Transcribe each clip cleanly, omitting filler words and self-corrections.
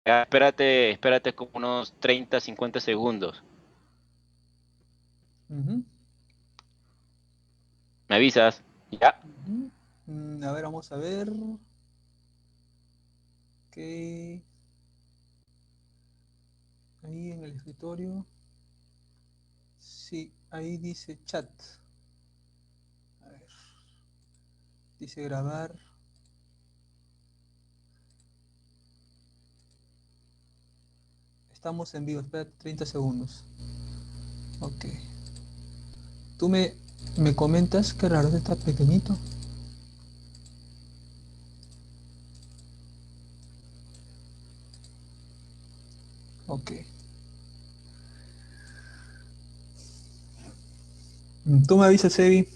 Ya, espérate como unos 30, 50 segundos. Ujú, ¿Me avisas? Ya. ujú. A ver, vamos a ver. Ok, ahí en el escritorio. Sí, ahí dice chat. A ver, dice grabar. Estamos en vivo, espera 30 segundos. Ok. Tú me comentas que raro está pequeñito. Ok. Tú me avisas, Evi.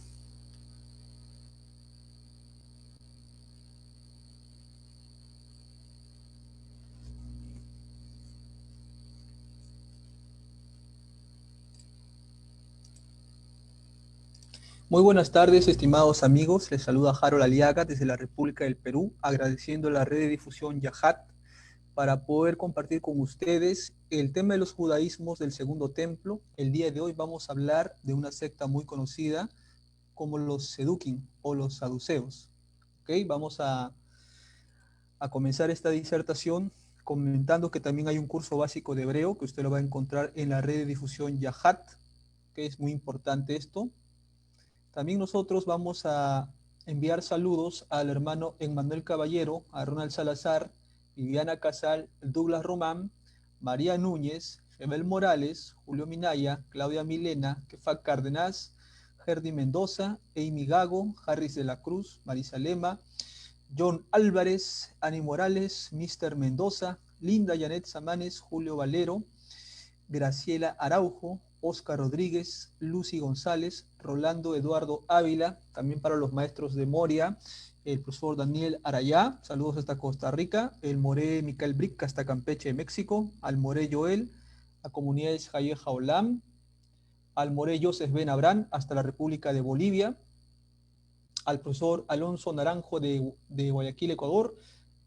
Muy buenas tardes, estimados amigos. Les saluda Harold Aliaga desde la República del Perú, agradeciendo a la red de difusión Yahat para poder compartir con ustedes el tema de los judaísmos del Segundo Templo. El día de hoy vamos a hablar de una secta muy conocida como los Sedukim o los saduceos. ¿Okay? Vamos a comenzar esta disertación comentando que también hay un curso básico de hebreo que usted lo va a encontrar en la red de difusión Yahat, que es muy importante esto. También nosotros vamos a enviar saludos al hermano Emmanuel Caballero, a Ronald Salazar, Viviana Casal, Douglas Román, María Núñez, Ebel Morales, Julio Minaya, Claudia Milena, Kefa Cárdenas, Herdy Mendoza, Amy Gago, Harris de la Cruz, Marisa Lema, John Álvarez, Ani Morales, Mister Mendoza, Linda Janet Samanes, Julio Valero, Graciela Araujo, Oscar Rodríguez, Lucy González, Rolando Eduardo Ávila, también para los maestros de Moria, el profesor Daniel Arayá, saludos hasta Costa Rica, el Moré Micael Brick hasta Campeche, México, al Moré Joel, a Comunidades Jayeja Olam, al Moré Joseph Ben Abrán hasta la República de Bolivia, al profesor Alonso Naranjo de Guayaquil, Ecuador,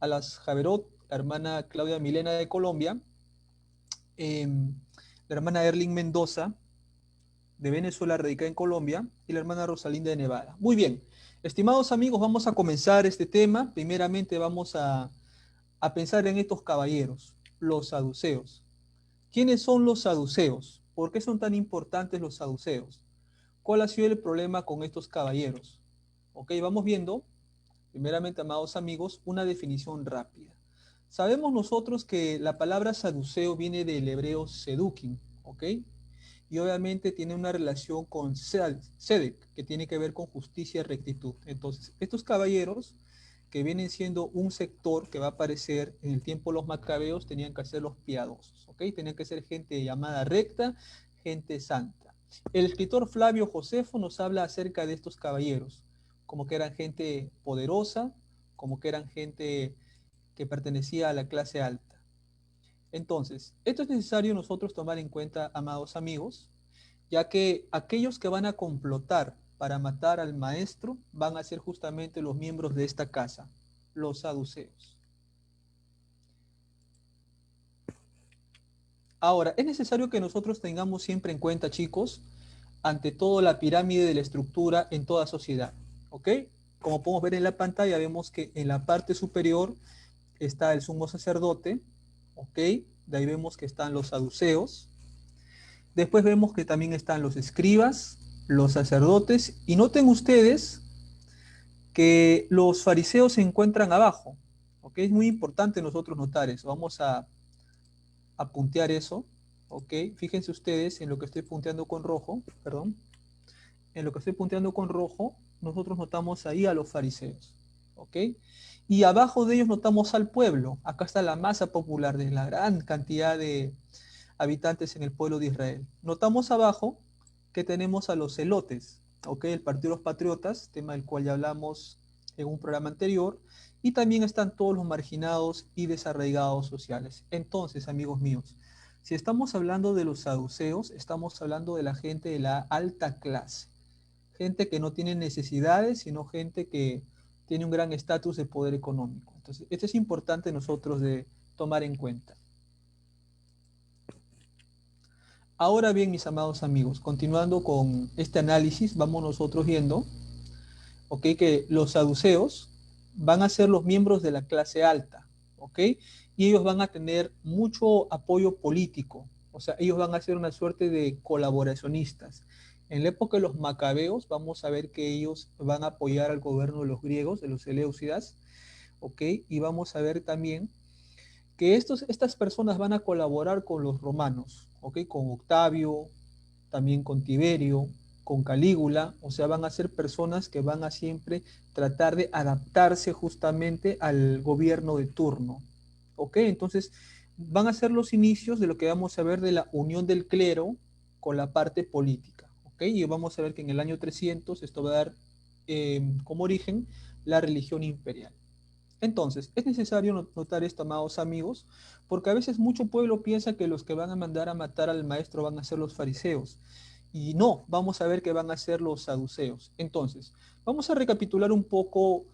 a las Javerot, la hermana Claudia Milena de Colombia, la hermana Erling Mendoza de Venezuela, radicada en Colombia, y la hermana Rosalinda de Nevada. Muy bien, estimados amigos, vamos a comenzar este tema. Primeramente vamos a pensar en estos caballeros, los saduceos. ¿Quiénes son los saduceos? ¿Por qué son tan importantes los saduceos? ¿Cuál ha sido el problema con estos caballeros? Ok, vamos viendo, primeramente, amados amigos, una definición rápida. Sabemos nosotros que la palabra saduceo viene del hebreo sedukin, ¿ok? Y obviamente tiene una relación con Sedek, que tiene que ver con justicia y rectitud. Entonces, estos caballeros, que vienen siendo un sector que va a aparecer en el tiempo de los macabeos, tenían que ser los piadosos, ¿ok? Tenían que ser gente llamada recta, gente santa. El escritor Flavio Josefo nos habla acerca de estos caballeros, como que eran gente poderosa, como que eran gente que pertenecía a la clase alta. Entonces, esto es necesario nosotros tomar en cuenta, amados amigos, ya que aquellos que van a complotar para matar al maestro van a ser justamente los miembros de esta casa, los saduceos. Ahora, es necesario que nosotros tengamos siempre en cuenta, chicos, ante todo la pirámide de la estructura en toda sociedad, ¿ok? Como podemos ver en la pantalla, vemos que en la parte superior está el sumo sacerdote, ¿ok? De ahí vemos que están los saduceos. Después vemos que también están los escribas, los sacerdotes, y noten ustedes que los fariseos se encuentran abajo. ¿Ok? Es muy importante nosotros notar eso. Vamos a puntear eso. ¿Ok? Fíjense ustedes en lo que estoy punteando con rojo, perdón. En lo que estoy punteando con rojo, nosotros notamos ahí a los fariseos. ¿Ok? Y abajo de ellos notamos al pueblo. Acá está la masa popular de la gran cantidad de habitantes en el pueblo de Israel. Notamos abajo que tenemos a los celotes, ¿ok? El Partido de los Patriotas, tema del cual ya hablamos en un programa anterior, y también están todos los marginados y desarraigados sociales. Entonces, amigos míos, si estamos hablando de los saduceos, estamos hablando de la gente de la alta clase, gente que no tiene necesidades, sino gente que tiene un gran estatus de poder económico. Entonces, esto es importante nosotros tomar en cuenta. Ahora bien, mis amados amigos, continuando con este análisis, vamos nosotros viendo, ¿ok?, que los saduceos van a ser los miembros de la clase alta, ¿ok? Y ellos van a tener mucho apoyo político, o sea, ellos van a ser una suerte de colaboracionistas. En la época de los macabeos vamos a ver que ellos van a apoyar al gobierno de los griegos, de los seleucidas, ¿ok? Y vamos a ver también que estas personas van a colaborar con los romanos, ¿ok? Con Octavio, también con Tiberio, con Calígula, o sea, van a ser personas que van a siempre tratar de adaptarse justamente al gobierno de turno, ¿ok? Entonces, van a ser los inicios de lo que vamos a ver de la unión del clero con la parte política, ¿ok? Y vamos a ver que en el año 300 esto va a dar como origen la religión imperial. Entonces, es necesario notar esto, amados amigos, porque a veces mucho pueblo piensa que los que van a mandar a matar al maestro van a ser los fariseos. Y no, vamos a ver que van a ser los saduceos. Entonces, vamos a recapitular un poco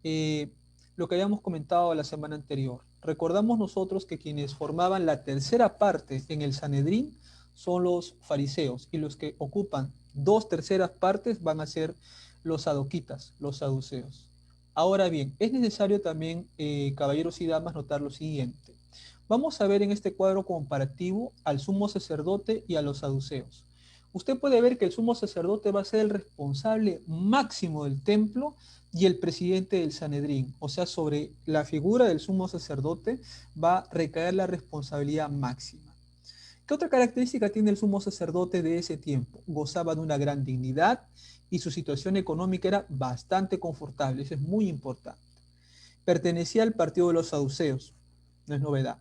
eh, lo que habíamos comentado la semana anterior. Recordamos nosotros que quienes formaban la tercera parte en el Sanedrín son los fariseos y los que ocupan 2/3 van a ser los sadoquitas, los saduceos. Ahora bien, es necesario también, caballeros y damas, notar lo siguiente. Vamos a ver en este cuadro comparativo al sumo sacerdote y a los saduceos. Usted puede ver que el sumo sacerdote va a ser el responsable máximo del templo y el presidente del Sanedrín. O sea, sobre la figura del sumo sacerdote va a recaer la responsabilidad máxima. ¿Qué otra característica tiene el sumo sacerdote de ese tiempo? Gozaba de una gran dignidad y su situación económica era bastante confortable. Eso es muy importante. Pertenecía al partido de los saduceos, no es novedad.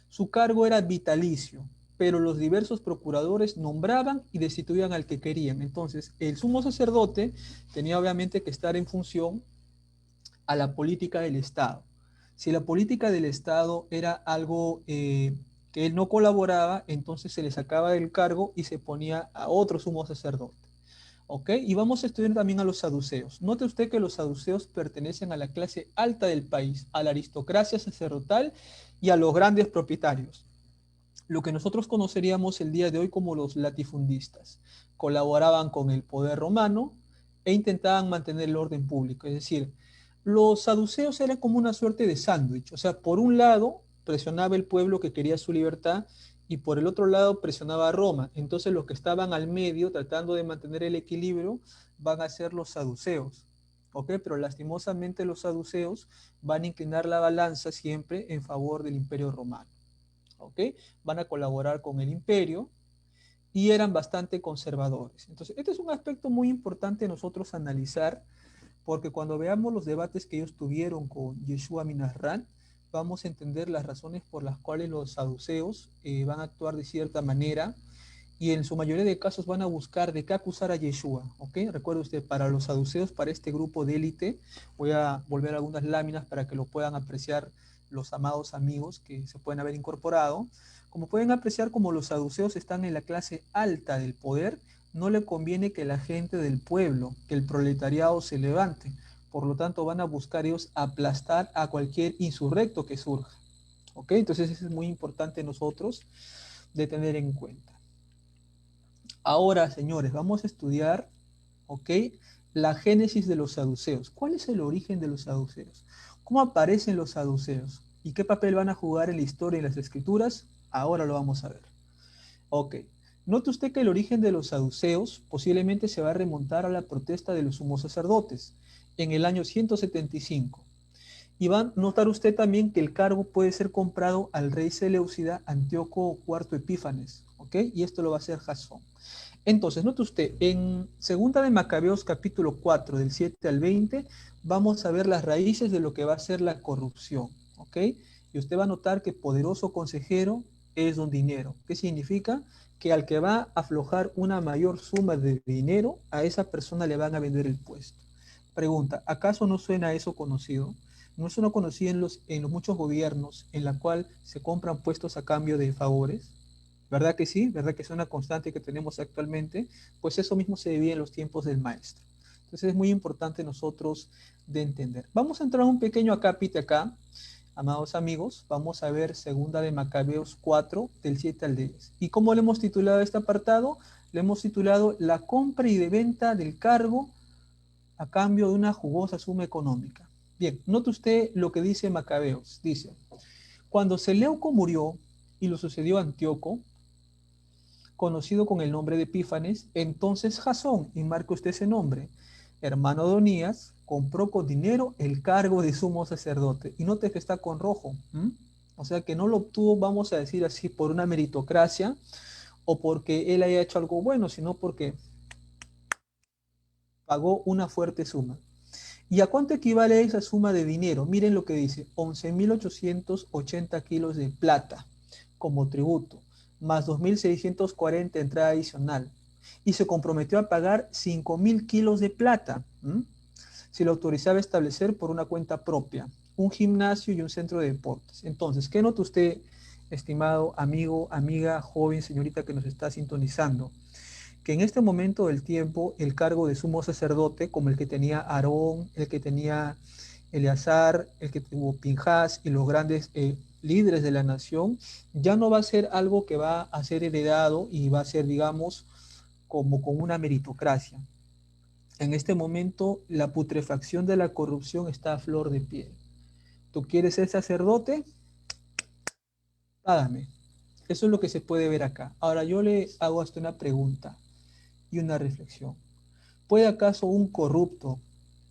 Su cargo era vitalicio, pero los diversos procuradores nombraban y destituían al que querían. Entonces, el sumo sacerdote tenía obviamente que estar en función a la política del Estado. Si la política del Estado era algo que él no colaboraba, entonces se le sacaba del cargo y se ponía a otro sumo sacerdote. ¿Ok? Y vamos a estudiar también a los saduceos. Note usted que los saduceos pertenecen a la clase alta del país, a la aristocracia sacerdotal y a los grandes propietarios. Lo que nosotros conoceríamos el día de hoy como los latifundistas. Colaboraban con el poder romano e intentaban mantener el orden público. Es decir, los saduceos eran como una suerte de sándwich. O sea, por un lado presionaba el pueblo que quería su libertad y por el otro lado presionaba a Roma. Entonces los que estaban al medio tratando de mantener el equilibrio van a ser los saduceos. ¿Ok? Pero lastimosamente los saduceos van a inclinar la balanza siempre en favor del imperio romano. ¿Ok? Van a colaborar con el imperio y eran bastante conservadores. Entonces, este es un aspecto muy importante nosotros analizar, porque cuando veamos los debates que ellos tuvieron con Yeshua Minasran, vamos a entender las razones por las cuales los saduceos van a actuar de cierta manera y en su mayoría de casos van a buscar de qué acusar a Yeshua. ¿Ok? Recuerde usted, para los saduceos, para este grupo de élite, voy a volver a algunas láminas para que lo puedan apreciar los amados amigos que se pueden haber incorporado. Como pueden apreciar, como los saduceos están en la clase alta del poder, no le conviene que la gente del pueblo, que el proletariado se levante. Por lo tanto, van a buscar ellos aplastar a cualquier insurrecto que surja. ¿Ok? Entonces, eso es muy importante nosotros de tener en cuenta. Ahora, señores, vamos a estudiar, ¿ok?, la génesis de los saduceos. ¿Cuál es el origen de los saduceos? ¿Cómo aparecen los saduceos? ¿Y qué papel van a jugar en la historia y en las escrituras? Ahora lo vamos a ver. Ok. Note usted que el origen de los saduceos posiblemente se va a remontar a la protesta de los sumos sacerdotes en el año 175. Y va a notar usted también que el cargo puede ser comprado al rey Seleucida Antíoco IV Epífanes, ¿ok? Y esto lo va a hacer Jasón. Entonces, note usted, en Segunda de Macabeos capítulo 4, del 7 al 20, vamos a ver las raíces de lo que va a ser la corrupción, ¿ok? Y usted va a notar que poderoso consejero es don dinero. ¿Qué significa? Que al que va a aflojar una mayor suma de dinero, a esa persona le van a vender el puesto. Pregunta, ¿acaso no suena eso conocido? ¿No es uno conocido en los muchos gobiernos en la cual se compran puestos a cambio de favores? ¿Verdad que sí? ¿Verdad que es una constante que tenemos actualmente? Pues eso mismo se vivía en los tiempos del maestro. Entonces es muy importante nosotros de entender. Vamos a entrar a un pequeño acápite acá. amados amigos, vamos a ver segunda de Macabeos 4, del 7 al 10. ¿Y cómo le hemos titulado este apartado? Le hemos titulado La compra y de venta del cargo a cambio de una jugosa suma económica. Bien, note usted lo que dice Macabeos. Dice, cuando Seleuco murió y lo sucedió Antíoco, conocido con el nombre de Epífanes, entonces Jasón, y marca usted ese nombre, hermano de Onías, compró con dinero el cargo de sumo sacerdote. Y note que está con rojo. O sea que no lo obtuvo, vamos a decir así, por una meritocracia o porque él haya hecho algo bueno, sino porque pagó una fuerte suma. ¿Y a cuánto equivale esa suma de dinero? Miren lo que dice, 11.880 kilos de plata como tributo, más 2.640 entrada adicional. Y se comprometió a pagar 5.000 kilos de plata, si lo autorizaba a establecer por una cuenta propia, un gimnasio y un centro de deportes. Entonces, ¿qué nota usted, estimado amigo, amiga, joven, señorita que nos está sintonizando? Que en este momento del tiempo el cargo de sumo sacerdote, como el que tenía Aarón, el que tenía Eleazar, el que tuvo Pinjas y los grandes líderes de la nación, ya no va a ser algo que va a ser heredado y va a ser, digamos, como con una meritocracia. En este momento la putrefacción de la corrupción está a flor de piel. ¿Tú quieres ser sacerdote? Págame. Eso es lo que se puede ver acá. Ahora yo le hago hasta una pregunta y una reflexión. ¿Puede acaso un corrupto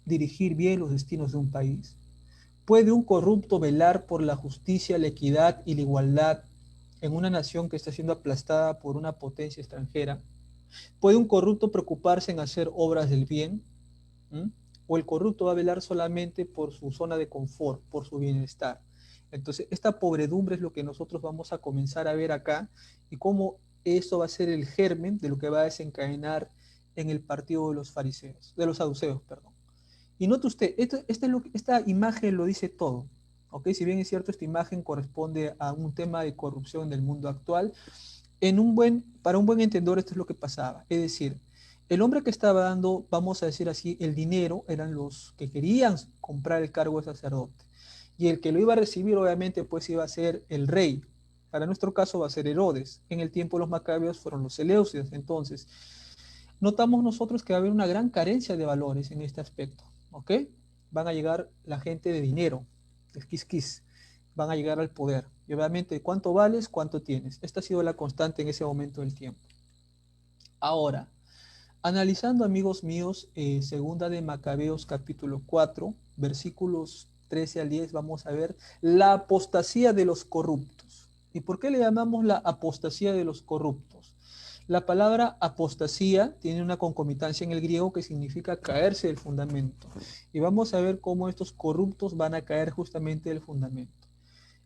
dirigir bien los destinos de un país? ¿Puede un corrupto velar por la justicia, la equidad y la igualdad en una nación que está siendo aplastada por una potencia extranjera? ¿Puede un corrupto preocuparse en hacer obras del bien? ¿Mm? ¿O el corrupto va a velar solamente por su zona de confort, por su bienestar? Entonces, esta pobredumbre es lo que nosotros vamos a comenzar a ver acá y cómo eso va a ser el germen de lo que va a desencadenar en el partido de los fariseos, de los saduceos, perdón. Y note usted, esta imagen lo dice todo. ¿Ok? Si bien es cierto, esta imagen corresponde a un tema de corrupción del mundo actual, para un buen entendedor esto es lo que pasaba. Es decir, el hombre que estaba dando, vamos a decir así, el dinero, eran los que querían comprar el cargo de sacerdote. Y el que lo iba a recibir, obviamente, pues iba a ser el rey. Para nuestro caso va a ser Herodes. En el tiempo de los macabeos fueron los seleucidas. Entonces, notamos nosotros que va a haber una gran carencia de valores en este aspecto. ¿Ok? Van a llegar la gente de dinero, de quis, van a llegar al poder. Y obviamente, ¿cuánto vales? ¿Cuánto tienes? Esta ha sido la constante en ese momento del tiempo. Ahora, analizando, amigos míos, segunda de Macabeos capítulo 4, versículos 13 al 10, vamos a ver la apostasía de los corruptos. ¿Y por qué le llamamos la apostasía de los corruptos? La palabra apostasía tiene una concomitancia en el griego que significa caerse del fundamento. Y vamos a ver cómo estos corruptos van a caer justamente del fundamento.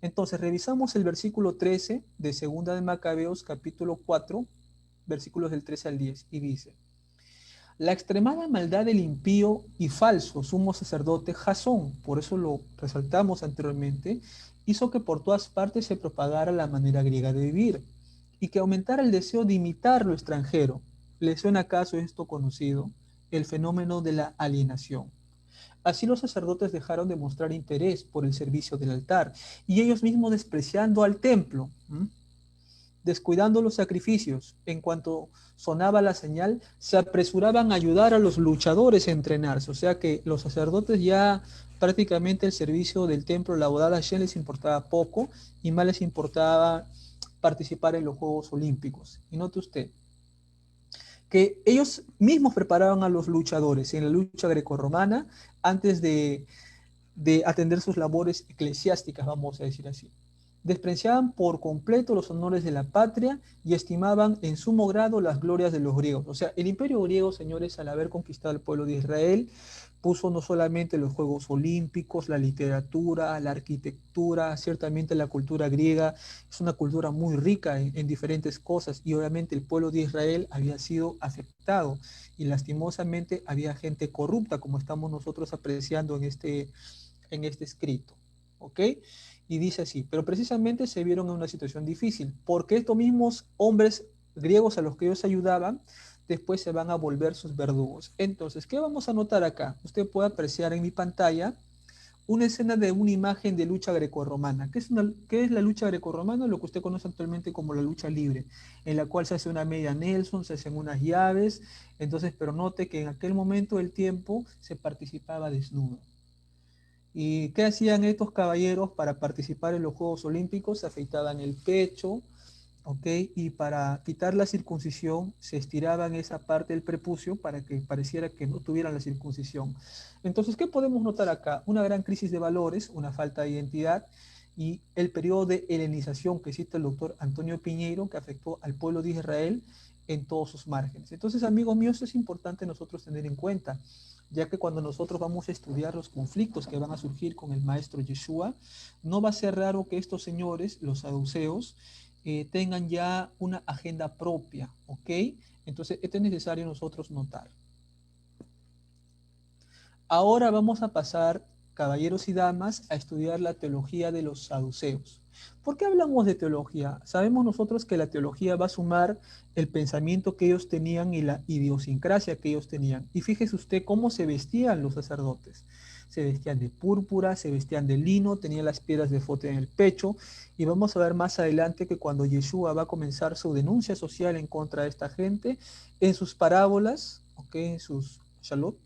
Entonces, revisamos el versículo 13 de segunda de Macabeos capítulo 4, versículos del 13 al 10, y dice: la extremada maldad del impío y falso sumo sacerdote Jasón, por eso lo resaltamos anteriormente, hizo que por todas partes se propagara la manera griega de vivir y que aumentara el deseo de imitar lo extranjero. ¿Le suena acaso esto conocido? El fenómeno de la alienación. Así los sacerdotes dejaron de mostrar interés por el servicio del altar y ellos mismos despreciando al templo, descuidando los sacrificios. En cuanto sonaba la señal, se apresuraban a ayudar a los luchadores a entrenarse. O sea que los sacerdotes ya prácticamente el servicio del templo, la boda de Hashem, les importaba poco y más les importaba participar en los Juegos Olímpicos. Y note usted que ellos mismos preparaban a los luchadores en la lucha grecorromana antes de atender sus labores eclesiásticas, vamos a decir así. Despreciaban por completo los honores de la patria y estimaban en sumo grado las glorias de los griegos. O sea, el imperio griego, señores, al haber conquistado el pueblo de Israel, puso no solamente los Juegos Olímpicos, la literatura, la arquitectura, ciertamente la cultura griega es una cultura muy rica en diferentes cosas y obviamente el pueblo de Israel había sido afectado y lastimosamente había gente corrupta como estamos nosotros apreciando en este escrito, ¿ok? Y dice así, pero precisamente se vieron en una situación difícil, porque estos mismos hombres griegos a los que ellos ayudaban, después se van a volver sus verdugos. Entonces, ¿qué vamos a notar acá? Usted puede apreciar en mi pantalla una escena de una imagen de lucha grecorromana. ¿Qué es la lucha grecorromana? Lo que usted conoce actualmente como la lucha libre, en la cual se hace una media Nelson, se hacen unas llaves. Entonces, pero note que en aquel momento del tiempo se participaba desnudo. ¿Y qué hacían estos caballeros para participar en los Juegos Olímpicos? Se afeitaban el pecho, ¿ok? Y para quitar la circuncisión se estiraban esa parte del prepucio para que pareciera que no tuvieran la circuncisión. Entonces, ¿qué podemos notar acá? Una gran crisis de valores, una falta de identidad y el periodo de helenización que cita el doctor Antonio Piñeiro, que afectó al pueblo de Israel en todos sus márgenes. Entonces, amigos míos, esto es importante nosotros tener en cuenta, ya que cuando nosotros vamos a estudiar los conflictos que van a surgir con el maestro Yeshua, no va a ser raro que estos señores, los saduceos, tengan ya una agenda propia, ¿ok? Entonces, esto es necesario nosotros notar. Ahora vamos a pasar, caballeros y damas, a estudiar la teología de los saduceos. ¿Por qué hablamos de teología? Sabemos nosotros que la teología va a sumar el pensamiento que ellos tenían y la idiosincrasia que ellos tenían. Y fíjese usted cómo se vestían los sacerdotes. Se vestían de púrpura, se vestían de lino, tenían las piedras de fote en el pecho. Y vamos a ver más adelante que cuando Yeshua va a comenzar su denuncia social en contra de esta gente, en sus parábolas, ¿ok? En sus shalot,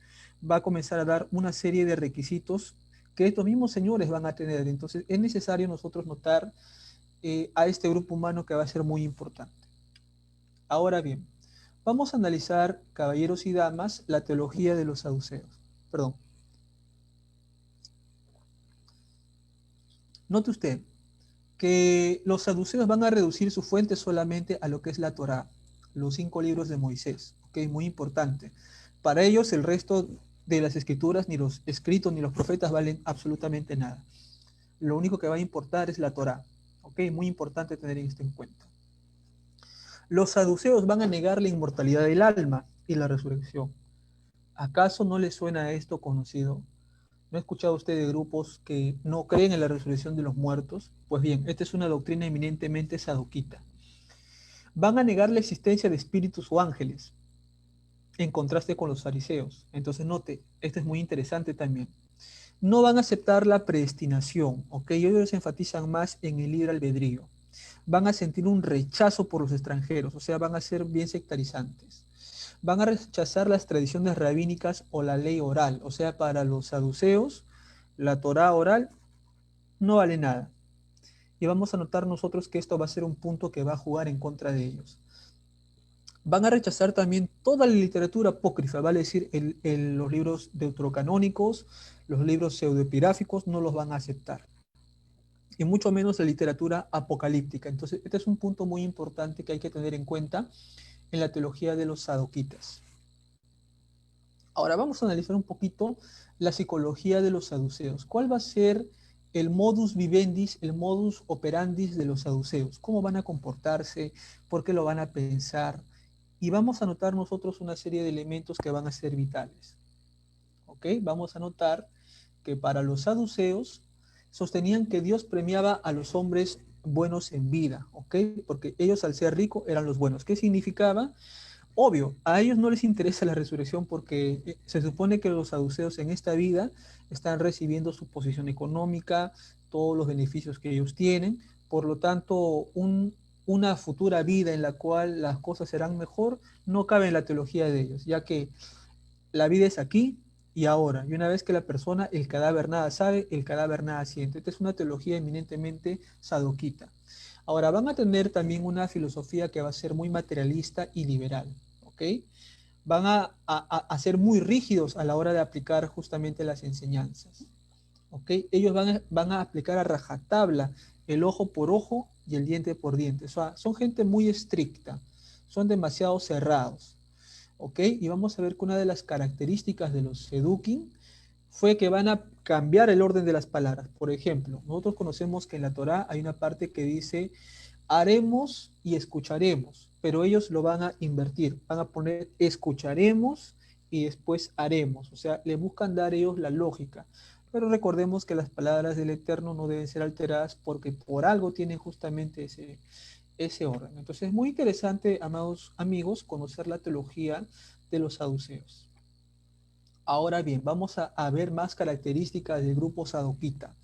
va a comenzar a dar una serie de requisitos que estos mismos señores van a tener. Entonces es necesario nosotros notar a este grupo humano que va a ser muy importante. Ahora bien, vamos a analizar, caballeros y damas, la teología de los saduceos. Perdón. Note usted que los saduceos van a reducir su fuente solamente a lo que es la Torá, los 5 libros de Moisés. ¿Ok? Muy importante. Para ellos el resto de las escrituras, ni los escritos ni los profetas valen absolutamente nada. Lo único que va a importar es la Torá. ¿Ok? Muy importante tener esto en cuenta. Los saduceos van a negar la inmortalidad del alma y la resurrección. ¿Acaso no les suena esto conocido? ¿No ha escuchado usted de grupos que no creen en la resurrección de los muertos? Pues bien, esta es una doctrina eminentemente saduquita. Van a negar la existencia de espíritus o ángeles, en contraste con los fariseos. Entonces note, esto es muy interesante también. No van a aceptar la predestinación, ¿ok? Ellos enfatizan más en el libre albedrío. Van a sentir un rechazo por los extranjeros, o sea, van a ser bien sectarizantes. Van a rechazar las tradiciones rabínicas o la ley oral, o sea, para los saduceos, la Torá oral no vale nada. Y vamos a notar nosotros que esto va a ser un punto que va a jugar en contra de ellos. Van a rechazar también toda la literatura apócrifa, vale decir, los libros deuterocanónicos, los libros pseudoepigráficos, no los van a aceptar. Y mucho menos la literatura apocalíptica. Entonces, este es un punto muy importante que hay que tener en cuenta en la teología de los saduquitas. Ahora vamos a analizar un poquito la psicología de los saduceos. ¿Cuál va a ser el modus vivendi, el modus operandi de los saduceos? ¿Cómo van a comportarse? ¿Por qué lo van a pensar? Y vamos a notar nosotros una serie de elementos que van a ser vitales. ¿Ok? Vamos a notar que para los saduceos sostenían que Dios premiaba a los hombres buenos en vida, ¿ok? Porque ellos al ser ricos eran los buenos. ¿Qué significaba? Obvio, a ellos no les interesa la resurrección porque se supone que los saduceos en esta vida están recibiendo su posición económica, todos los beneficios que ellos tienen, por lo tanto, una futura vida en la cual las cosas serán mejor no cabe en la teología de ellos, ya que la vida es aquí y ahora, y una vez que la persona, el cadáver nada sabe, el cadáver nada siente. Esta es una teología eminentemente saduquita. Ahora, van a tener también una filosofía que va a ser muy materialista y liberal, ¿ok? Van a ser muy rígidos a la hora de aplicar justamente las enseñanzas, ¿ok? Ellos van a aplicar a rajatabla el ojo por ojo y el diente por diente. O sea, son gente muy estricta, son demasiado cerrados, ¿ok? Y vamos a ver que una de las características de los Sedukim fue que van a cambiar el orden de las palabras. Por ejemplo, nosotros conocemos que en la Torá hay una parte que dice haremos y escucharemos, pero ellos lo van a invertir, van a poner escucharemos y después haremos, o sea, le buscan dar ellos la lógica. Pero recordemos que las palabras del Eterno no deben ser alteradas porque por algo tienen justamente ese orden. Entonces es muy interesante, amados amigos, conocer la teología de los saduceos. Ahora bien, vamos a ver más características del grupo sadoquita.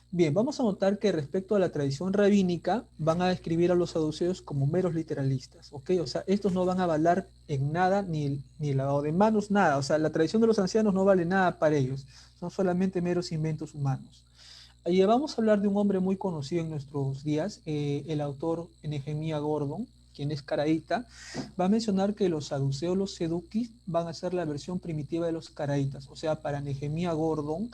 Bien, vamos a notar que respecto a la tradición rabínica, van a describir a los saduceos como meros literalistas, ¿ok? O sea, estos no van a avalar en nada, ni el lavado de manos, nada. O sea, la tradición de los ancianos no vale nada para ellos, son solamente meros inventos humanos. Ahí vamos a hablar de un hombre muy conocido en nuestros días, el autor Nehemías Gordon, quien es caraíta, va a mencionar que los saduceos, los seduquis, van a ser la versión primitiva de los caraítas. O sea, para Nehemías Gordon,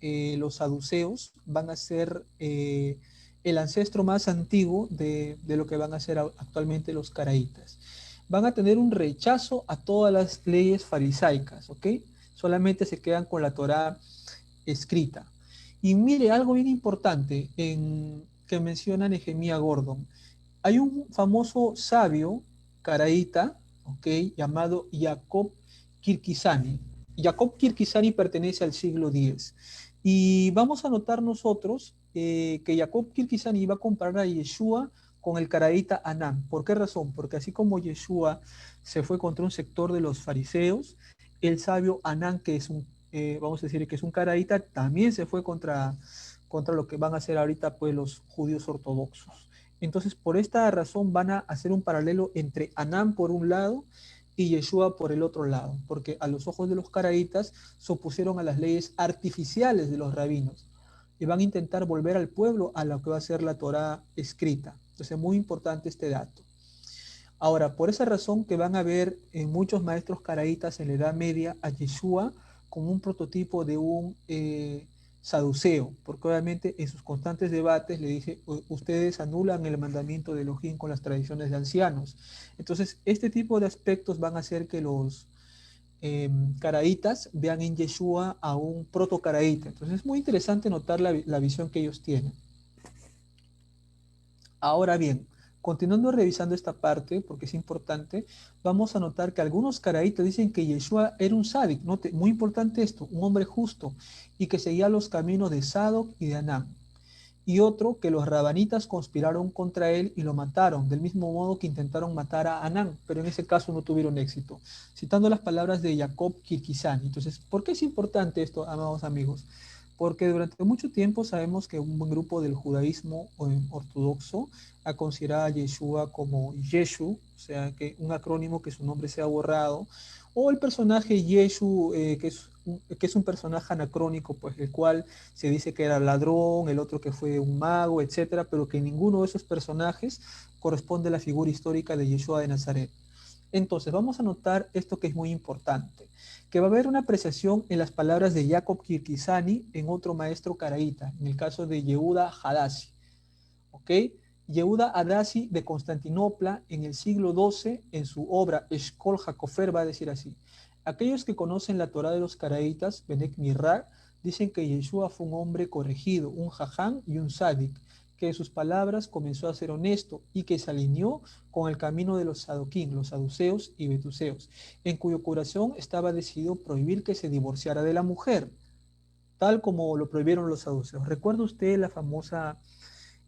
los saduceos van a ser el ancestro más antiguo de lo que van a ser actualmente los caraítas. Van a tener un rechazo a todas las leyes farisaicas, ¿ok? Solamente se quedan con la Torá escrita. Y mire, algo bien importante que menciona Nehemías Gordon. Hay un famoso sabio caraíta, ¿ok? Llamado Jacob Kirkisani. Jacob Kirkisani pertenece al siglo X. Y vamos a notar nosotros que Jacob Kirkisani iba a comparar a Yeshua con el caraíta Anán. ¿Por qué razón? Porque así como Yeshua se fue contra un sector de los fariseos, el sabio Anán, que es vamos a decir que es un caraíta, también se fue contra lo que van a hacer ahorita pues los judíos ortodoxos. Entonces, por esta razón van a hacer un paralelo entre Anán por un lado y Yeshua por el otro lado, porque a los ojos de los caraítas se opusieron a las leyes artificiales de los rabinos y van a intentar volver al pueblo a lo que va a ser la Torá escrita. Entonces, es muy importante este dato. Ahora, por esa razón que van a ver en muchos maestros caraítas en la Edad Media a Yeshua como un prototipo de un saduceo, porque obviamente en sus constantes debates le dice, ustedes anulan el mandamiento de Elohim con las tradiciones de ancianos. Entonces, este tipo de aspectos van a hacer que los caraítas vean en Yeshua a un proto-caraíta. Entonces, es muy interesante notar la visión que ellos tienen. Ahora bien, continuando revisando esta parte, porque es importante, vamos a notar que algunos caraítas dicen que Yeshua era un sádic, note, muy importante esto, un hombre justo, y que seguía los caminos de Sadoc y de Anán. Y otro, que los rabanitas conspiraron contra él y lo mataron, del mismo modo que intentaron matar a Anán, pero en ese caso no tuvieron éxito. Citando las palabras de Jacob Kirkisani. Entonces, ¿por qué es importante esto, amados amigos? Porque durante mucho tiempo sabemos que un grupo del judaísmo ortodoxo ha considerado a Yeshua como Yeshu, o sea, que un acrónimo que su nombre sea borrado, o el personaje Yeshu, que es un personaje anacrónico, pues el cual se dice que era ladrón, el otro que fue un mago, etcétera, pero que ninguno de esos personajes corresponde a la figura histórica de Yeshua de Nazaret. Entonces, vamos a notar esto que es muy importante, que va a haber una apreciación en las palabras de Jacob Kirkisani en otro maestro caraíta, en el caso de Yehuda Hadassi. ¿Ok? Yehuda Hadassi de Constantinopla en el siglo XII, en su obra Eshkol Hakofer, va a decir así: aquellos que conocen la Torá de los caraítas, Benek Mirra, dicen que Yeshua fue un hombre corregido, un jaján y un sádic, que de sus palabras comenzó a ser honesto y que se alineó con el camino de los sadoquín, los saduceos y betuseos, en cuyo corazón estaba decidido prohibir que se divorciara de la mujer, tal como lo prohibieron los saduceos. ¿Recuerda usted la famosa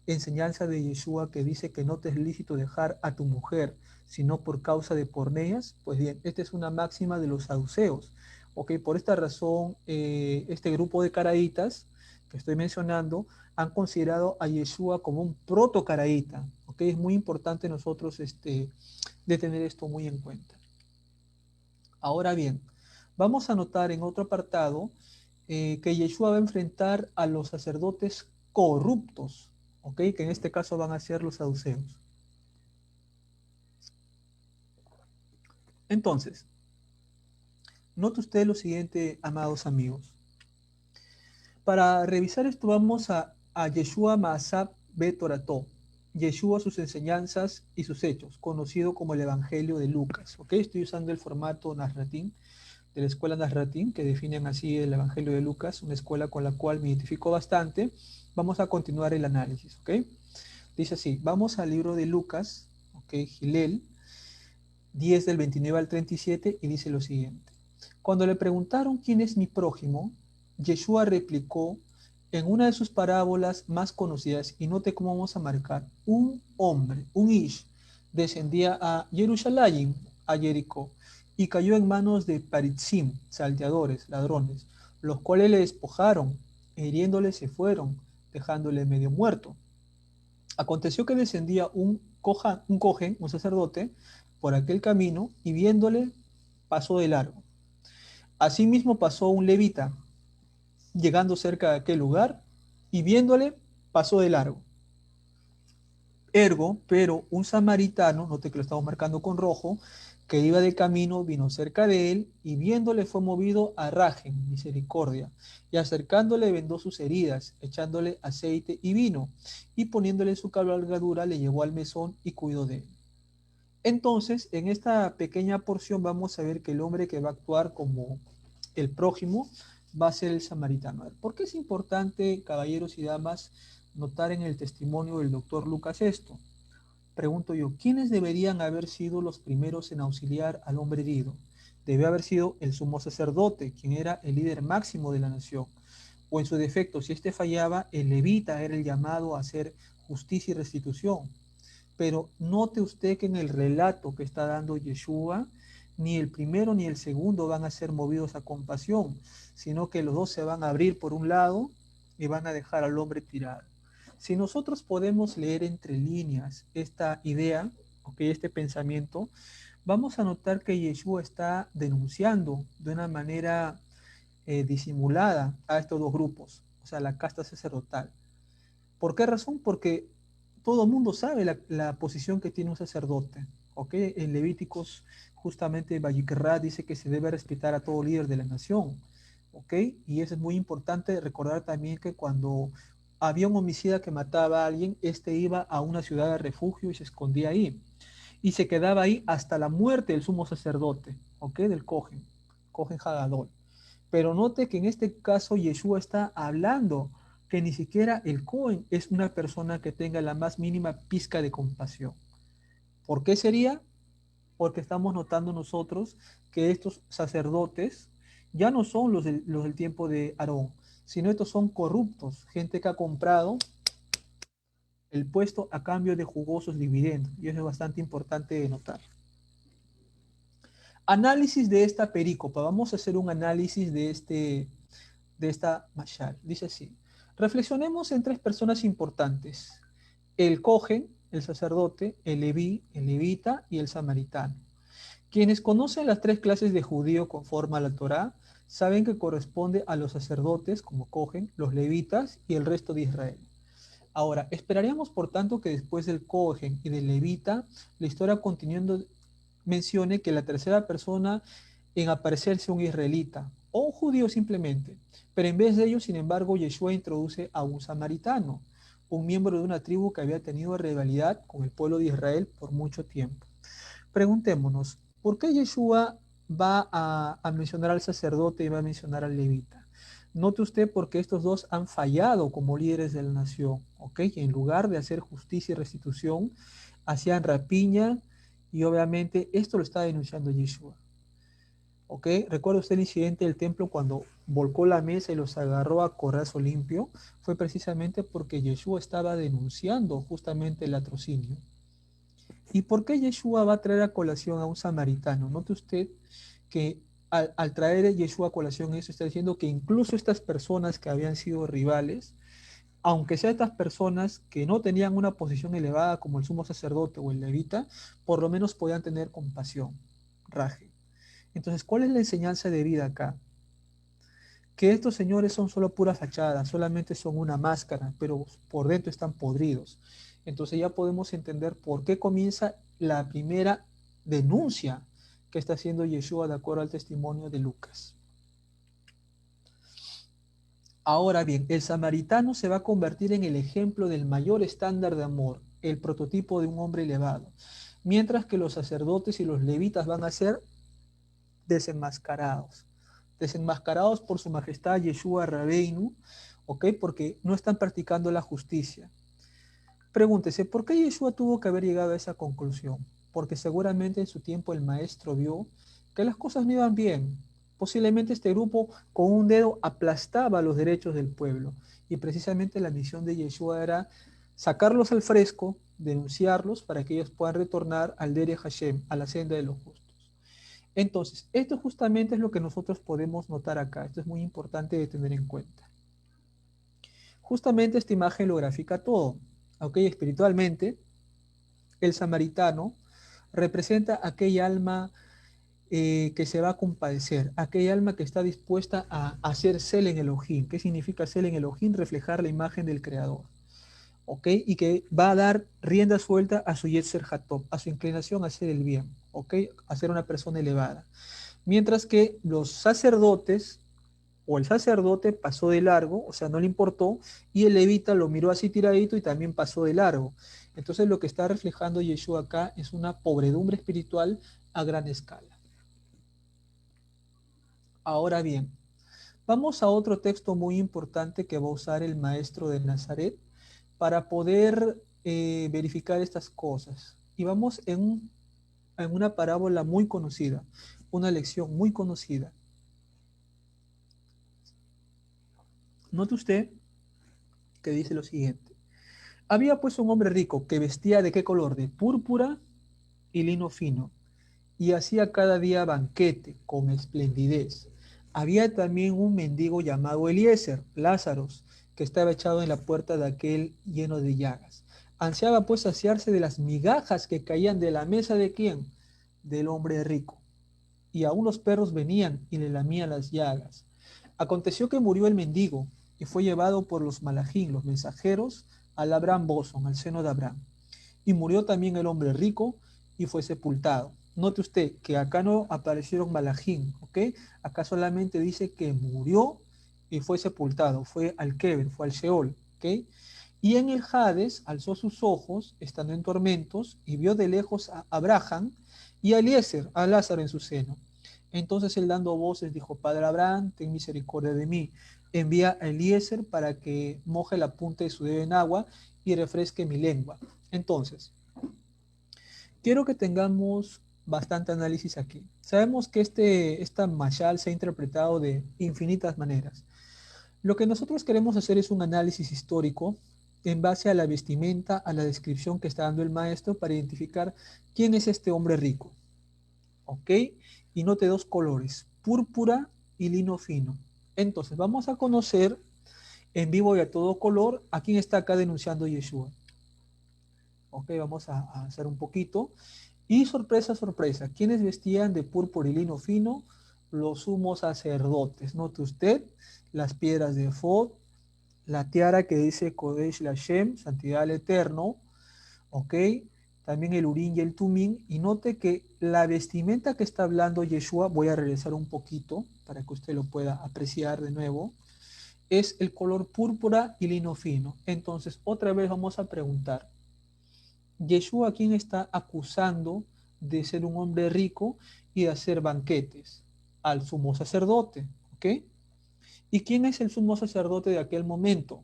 enseñanza de Yeshua que dice que no te es lícito dejar a tu mujer, sino por causa de porneas? Pues bien, esta es una máxima de los saduceos. Ok, por esta razón, este grupo de caraítas que estoy mencionando han considerado a Yeshua como un proto-caraíta. Ok, es muy importante nosotros de tener esto muy en cuenta. Ahora bien, vamos a notar en otro apartado que Yeshua va a enfrentar a los sacerdotes corruptos, ¿ok? Que en este caso van a ser los saduceos. Entonces, note usted lo siguiente, amados amigos. Para revisar esto vamos a Yeshua Maasab Betorató, Yeshua, sus enseñanzas y sus hechos, conocido como el Evangelio de Lucas, ¿ok? Estoy usando el formato Narratín, de la escuela Narratín, que definen así el Evangelio de Lucas, una escuela con la cual me identifico bastante. Vamos a continuar el análisis, ¿ok? Dice así, vamos al libro de Lucas, ¿ok? Gilel, 10 del 29 al 37, y dice lo siguiente. Cuando le preguntaron quién es mi prójimo, Yeshua replicó en una de sus parábolas más conocidas, y note cómo vamos a marcar, un hombre, un Ish, descendía a Jerusalén, a Jericó, y cayó en manos de Paritzim, salteadores, ladrones, los cuales le despojaron, hiriéndole se fueron, dejándole medio muerto. Aconteció que descendía un cohen, un sacerdote, por aquel camino, y viéndole pasó de largo. Asimismo pasó un levita, llegando cerca de aquel lugar, y viéndole pasó de largo. Ergo, pero un samaritano, note que lo estamos marcando con rojo, que iba de camino, vino cerca de él, y viéndole fue movido a rajem, misericordia, y acercándole vendó sus heridas, echándole aceite y vino, y poniéndole su cabalgadura le llevó al mesón y cuidó de él. Entonces, en esta pequeña porción vamos a ver que el hombre que va a actuar como el prójimo va a ser el samaritano. ¿Por qué es importante, caballeros y damas, notar en el testimonio del doctor Lucas esto? Pregunto yo, ¿quiénes deberían haber sido los primeros en auxiliar al hombre herido? Debe haber sido el sumo sacerdote, quien era el líder máximo de la nación. O en su defecto, si éste fallaba, el levita era el llamado a hacer justicia y restitución. Pero note usted que en el relato que está dando Yeshua, ni el primero ni el segundo van a ser movidos a compasión, sino que los dos se van a abrir por un lado y van a dejar al hombre tirado. Si nosotros podemos leer entre líneas esta idea, este pensamiento, vamos a notar que Yeshua está denunciando de una manera disimulada a estos dos grupos, o sea, la casta sacerdotal. ¿Por qué razón? Porque todo el mundo sabe la posición que tiene un sacerdote. En Levíticos, justamente Vayikra dice que se debe respetar a todo líder de la nación. Y eso es muy importante recordar también que cuando había un homicida que mataba a alguien, este iba a una ciudad de refugio y se escondía ahí. Y se quedaba ahí hasta la muerte del sumo sacerdote, del Cohen Hagadol. Pero note que en este caso Yeshua está hablando que ni siquiera el Cohen es una persona que tenga la más mínima pizca de compasión. ¿Por qué sería? Porque estamos notando nosotros que estos sacerdotes ya no son los del tiempo de Aarón, sino estos son corruptos, gente que ha comprado el puesto a cambio de jugosos dividendos. Y eso es bastante importante de notar. Análisis de esta perícopa. Vamos a hacer un análisis de esta mashal. Dice así: reflexionemos en tres personas importantes: el cohen, el sacerdote, el leví, el levita y el samaritano. Quienes conocen las tres clases de judío conforme a la Torá saben que corresponde a los sacerdotes como cohen, los levitas y el resto de Israel. Ahora, esperaríamos por tanto que después del cohen y del levita la historia continuando mencione que la tercera persona en aparecer sea un israelita o un judío simplemente. Pero en vez de ello, sin embargo, Yeshua introduce a un samaritano, un miembro de una tribu que había tenido rivalidad con el pueblo de Israel por mucho tiempo. Preguntémonos, ¿por qué Yeshua va a mencionar al sacerdote y va a mencionar al levita? Note usted porque estos dos han fallado como líderes de la nación, Y en lugar de hacer justicia y restitución, hacían rapiña y obviamente esto lo está denunciando Yeshua. ¿Recuerda usted el incidente del templo cuando volcó la mesa y los agarró a corrazo limpio? Fue precisamente porque Yeshua estaba denunciando justamente el latrocinio. ¿Y por qué Yeshua va a traer a colación a un samaritano? Note usted que al traer Yeshua a colación eso está diciendo que incluso estas personas que habían sido rivales, aunque sean estas personas que no tenían una posición elevada como el sumo sacerdote o el levita, por lo menos podían tener compasión, raje. Entonces, ¿cuál es la enseñanza de vida acá? Que estos señores son solo pura fachada, solamente son una máscara, pero por dentro están podridos. Entonces ya podemos entender por qué comienza la primera denuncia que está haciendo Yeshua de acuerdo al testimonio de Lucas. Ahora bien, el samaritano se va a convertir en el ejemplo del mayor estándar de amor, el prototipo de un hombre elevado, mientras que los sacerdotes y los levitas van a ser desenmascarados por su majestad Yeshua Rabbeinu, porque no están practicando la justicia. Pregúntese, ¿por qué Yeshua tuvo que haber llegado a esa conclusión? Porque seguramente en su tiempo el maestro vio que las cosas no iban bien. Posiblemente este grupo con un dedo aplastaba los derechos del pueblo, y precisamente la misión de Yeshua era sacarlos al fresco, denunciarlos para que ellos puedan retornar al Dere Hashem, a la senda de los justos. Entonces, esto justamente es lo que nosotros podemos notar acá. Esto es muy importante de tener en cuenta. Justamente esta imagen lo grafica todo. Ok, espiritualmente, el samaritano representa aquella alma que se va a compadecer, aquella alma que está dispuesta a hacer Sel en Elohim. ¿Qué significa Sel en Elohim? Reflejar la imagen del Creador. ¿Ok? Y que va a dar rienda suelta a su Yetzer Hatov, a su inclinación a hacer el bien, ¿ok? A ser una persona elevada. Mientras que los sacerdotes, o el sacerdote pasó de largo, o sea, no le importó, y el levita lo miró así tiradito y también pasó de largo. Entonces lo que está reflejando Yeshua acá es una pobredumbre espiritual a gran escala. Ahora bien, vamos a otro texto muy importante que va a usar el maestro de Nazaret para poder verificar estas cosas. Y vamos en una parábola muy conocida, una lección muy conocida. Note usted que dice lo siguiente. Había pues un hombre rico que vestía ¿de qué color? De púrpura y lino fino, y hacía cada día banquete con esplendidez. Había también un mendigo llamado Eliezer, Lázaros, que estaba echado en la puerta de aquel lleno de llagas. Ansiaba pues saciarse de las migajas que caían de la mesa de quién? Del hombre rico. Y aún los perros venían y le lamían las llagas. Aconteció que murió el mendigo y fue llevado por los malajín, los mensajeros, al Abraham Boson, al seno de Abraham. Y murió también el hombre rico y fue sepultado. Note usted que acá no aparecieron malajín, ¿ok? Acá solamente dice que murió y fue sepultado, fue al Keber, fue al Sheol, ¿ok? Y en el Hades alzó sus ojos, estando en tormentos, y vio de lejos a Abraham y a Eliezer, a Lázaro en su seno. Entonces él dando voces dijo, Padre Abraham, ten misericordia de mí. Envía a Eliezer para que moje la punta de su dedo en agua y refresque mi lengua. Entonces, quiero que tengamos bastante análisis aquí. Sabemos que esta mashal se ha interpretado de infinitas maneras. Lo que nosotros queremos hacer es un análisis histórico en base a la vestimenta, a la descripción que está dando el maestro para identificar quién es este hombre rico. ¿Ok? Y note dos colores, púrpura y lino fino. Entonces, vamos a conocer en vivo y a todo color a quién está acá denunciando Yeshua. Ok, vamos a hacer un poquito. Y sorpresa, sorpresa, ¿quiénes vestían de púrpura y lino fino? Los sumos sacerdotes. Note usted las piedras de efod, la tiara que dice Kodesh Lashem, santidad al eterno, ¿ok? También el urín y el tumín. Y note que la vestimenta que está hablando Yeshua, voy a regresar un poquito para que usted lo pueda apreciar de nuevo, es el color púrpura y lino fino. Entonces, otra vez vamos a preguntar, Yeshua, ¿a quién está acusando de ser un hombre rico y de hacer banquetes? Al sumo sacerdote, ¿ok? ¿Y quién es el sumo sacerdote de aquel momento?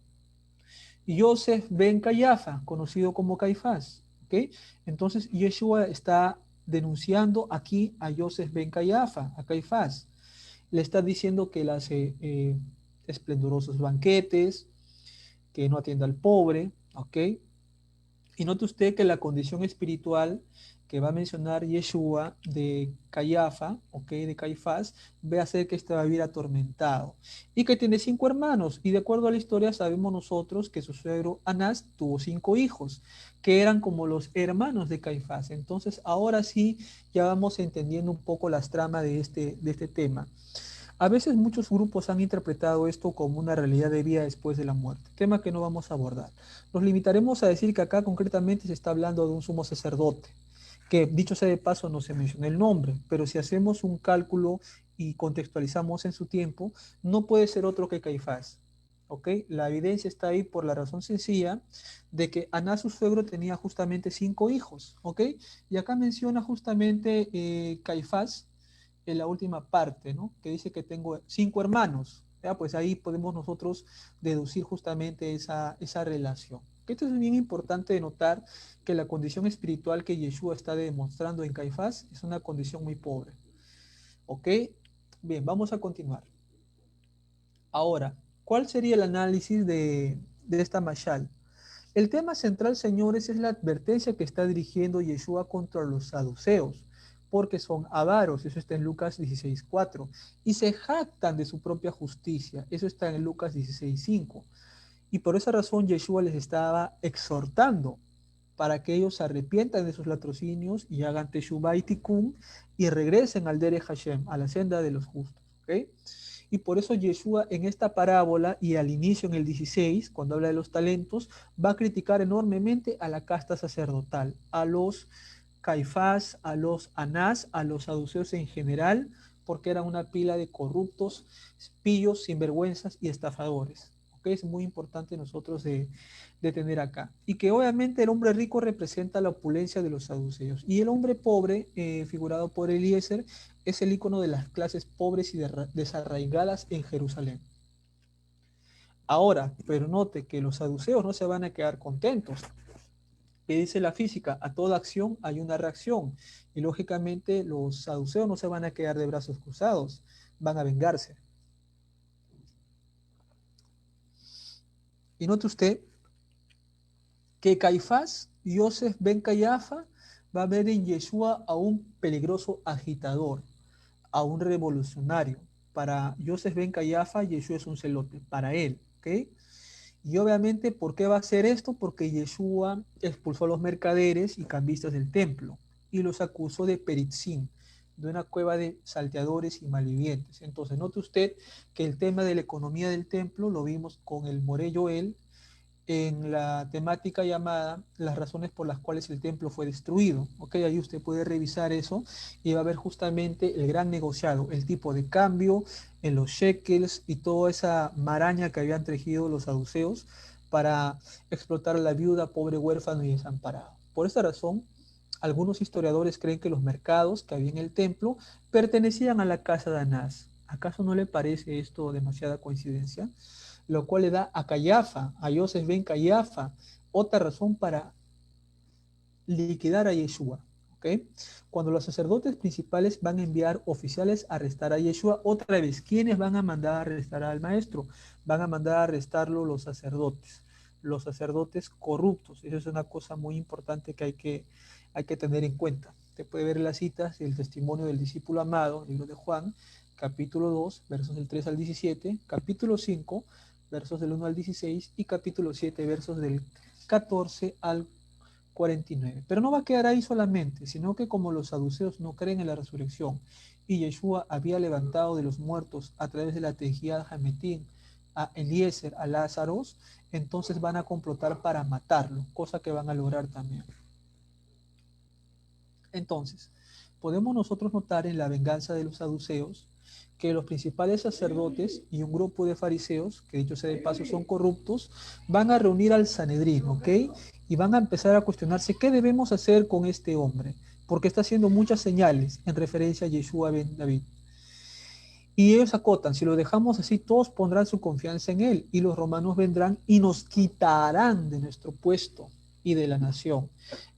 Yosef ben Cayafa, conocido como Caifás, ¿ok? Entonces Yeshua está denunciando aquí a Yosef ben Cayafa, a Caifás. Le está diciendo que él hace esplendorosos banquetes, que no atiende al pobre, ¿ok? Y note usted que la condición espiritual que va a mencionar Yeshua de Cayafa, ¿ok? De Caifás, ve a ser que este va a vivir atormentado. Y que tiene 5 hermanos. Y de acuerdo a la historia sabemos nosotros que su suegro Anás tuvo 5 hijos, que eran como los hermanos de Caifás. Entonces ahora sí ya vamos entendiendo un poco las tramas de este tema. A veces muchos grupos han interpretado esto como una realidad de vida después de la muerte, tema que no vamos a abordar. Nos limitaremos a decir que acá concretamente se está hablando de un sumo sacerdote, que dicho sea de paso no se menciona el nombre, pero si hacemos un cálculo y contextualizamos en su tiempo, no puede ser otro que Caifás. ¿Ok? La evidencia está ahí por la razón sencilla de que Anás, su suegro, tenía justamente 5 hijos. ¿Ok? Y acá menciona justamente Caifás en la última parte, ¿no? Que dice que tengo 5 hermanos. ¿Ya? Pues ahí podemos nosotros deducir justamente esa relación. Esto es bien importante de notar que la condición espiritual que Yeshua está demostrando en Caifás es una condición muy pobre. ¿Ok? Bien, vamos a continuar. Ahora, ¿cuál sería el análisis de esta mashal? El tema central, señores, es la advertencia que está dirigiendo Yeshua contra los saduceos. porque son avaros, eso está en Lucas 16:4, y se jactan de su propia justicia, eso está en Lucas 16:5. Y por esa razón Yeshua les estaba exhortando para que ellos se arrepientan de sus latrocinios y hagan Teshuvah y Tikkun y regresen al Derech Hashem, a la senda de los justos. ¿Okay? Y por eso Yeshua en esta parábola y al inicio en el 16, cuando habla de los talentos, va a criticar enormemente a la casta sacerdotal, a los Caifás, a los Anás, a los saduceos en general, porque eran una pila de corruptos, pillos, sinvergüenzas y estafadores. ¿Okay? Es muy importante nosotros de tener acá. Y que obviamente el hombre rico representa la opulencia de los saduceos. Y el hombre pobre, figurado por Eliezer, es el icono de las clases pobres y desarraigadas en Jerusalén. Ahora, pero note que los saduceos no se van a quedar contentos. ¿Qué dice la física? A toda acción hay una reacción. Y lógicamente los saduceos no se van a quedar de brazos cruzados, van a vengarse. Y note usted que Caifás, Yosef ben Cayafa, va a ver en Yeshua a un peligroso agitador, a un revolucionario. Para Yosef ben Cayafa, Yeshua es un celote, para él, ¿ok? Y obviamente, ¿por qué va a hacer esto? Porque Yeshua expulsó a los mercaderes y cambistas del templo y los acusó de peritzín, de una cueva de salteadores y malvivientes. Entonces, note usted que el tema de la economía del templo lo vimos con el Moré Joel en la temática llamada las razones por las cuales el templo fue destruido. Ok, ahí usted puede revisar eso y va a ver justamente el gran negociado, el tipo de cambio en los shekels y toda esa maraña que habían tejido los saduceos para explotar a la viuda, pobre, huérfano y desamparado. Por esta razón, algunos historiadores creen que los mercados que había en el templo pertenecían a la casa de Anás. ¿Acaso no le parece esto demasiada coincidencia? Lo cual le da a Cayafa, a Yosef ben Cayafa, otra razón para liquidar a Yeshua. ¿Okay? Cuando los sacerdotes principales van a enviar oficiales a arrestar a Yeshua, otra vez, ¿quiénes van a mandar a arrestar al maestro? Van a mandar a arrestarlo los sacerdotes corruptos. Eso es una cosa muy importante que hay que tener en cuenta. Te puede ver las citas y el testimonio del discípulo amado, libro de Juan, capítulo 2, versos del 3 al 17, capítulo 5, versos del 1 al 16 y capítulo 7, versos del 14 al 49. Pero no va a quedar ahí solamente, sino que como los saduceos no creen en la resurrección y Yeshua había levantado de los muertos a través de la tejía de Hametín a Eliezer, a Lázaro, entonces van a complotar para matarlo, cosa que van a lograr también. Entonces, podemos nosotros notar en la venganza de los saduceos que los principales sacerdotes y un grupo de fariseos, que dicho sea de paso son corruptos, van a reunir al Sanedrín, ¿ok? Y van a empezar a cuestionarse qué debemos hacer con este hombre, porque está haciendo muchas señales en referencia a Yeshua ben David. Y ellos acotan, si lo dejamos así, todos pondrán su confianza en él, y los romanos vendrán y nos quitarán de nuestro puesto y de la nación.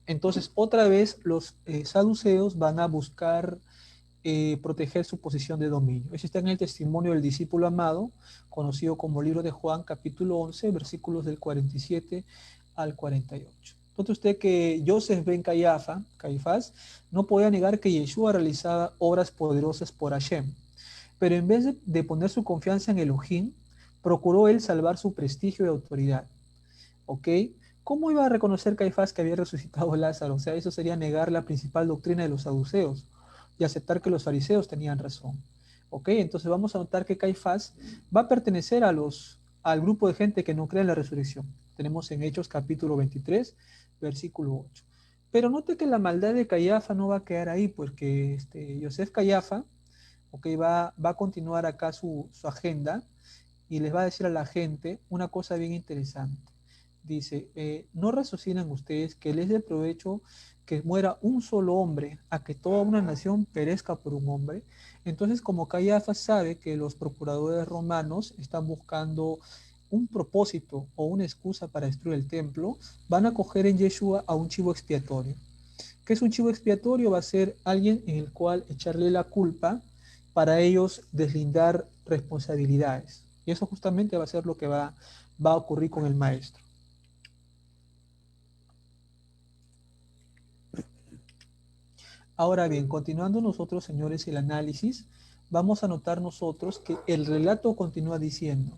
Entonces, otra vez, los saduceos van a buscar proteger su posición de dominio. Eso está en el testimonio del discípulo amado, conocido como libro de Juan, capítulo 11, versículos del 47 al 48. Note usted que Yosef ben Caifás, no podía negar que Yeshua realizaba obras poderosas por Hashem, pero en vez de poner su confianza en Elohim, procuró él salvar su prestigio y autoridad. ¿Ok? ¿Cómo iba a reconocer Caifás que había resucitado a Lázaro? O sea, eso sería negar la principal doctrina de los saduceos y aceptar que los fariseos tenían razón. ¿Ok? Entonces vamos a notar que Caifás va a pertenecer al grupo de gente que no cree en la resurrección. Tenemos en Hechos capítulo 23, versículo 8. Pero note que la maldad de Cayafa no va a quedar ahí, porque Yosef Cayafa, okay, va a continuar acá su agenda y les va a decir a la gente una cosa bien interesante. Dice, ¿no raciocinan ustedes que les dé provecho que muera un solo hombre a que toda una nación perezca por un hombre? Entonces, como Caifás sabe que los procuradores romanos están buscando un propósito o una excusa para destruir el templo, van a coger en Yeshua a un chivo expiatorio. ¿Qué es un chivo expiatorio? Va a ser alguien en el cual echarle la culpa para ellos deslindar responsabilidades. Y eso justamente va a ser lo que va a ocurrir con el maestro. Ahora bien, continuando nosotros, señores, el análisis, vamos a notar nosotros que el relato continúa diciendo,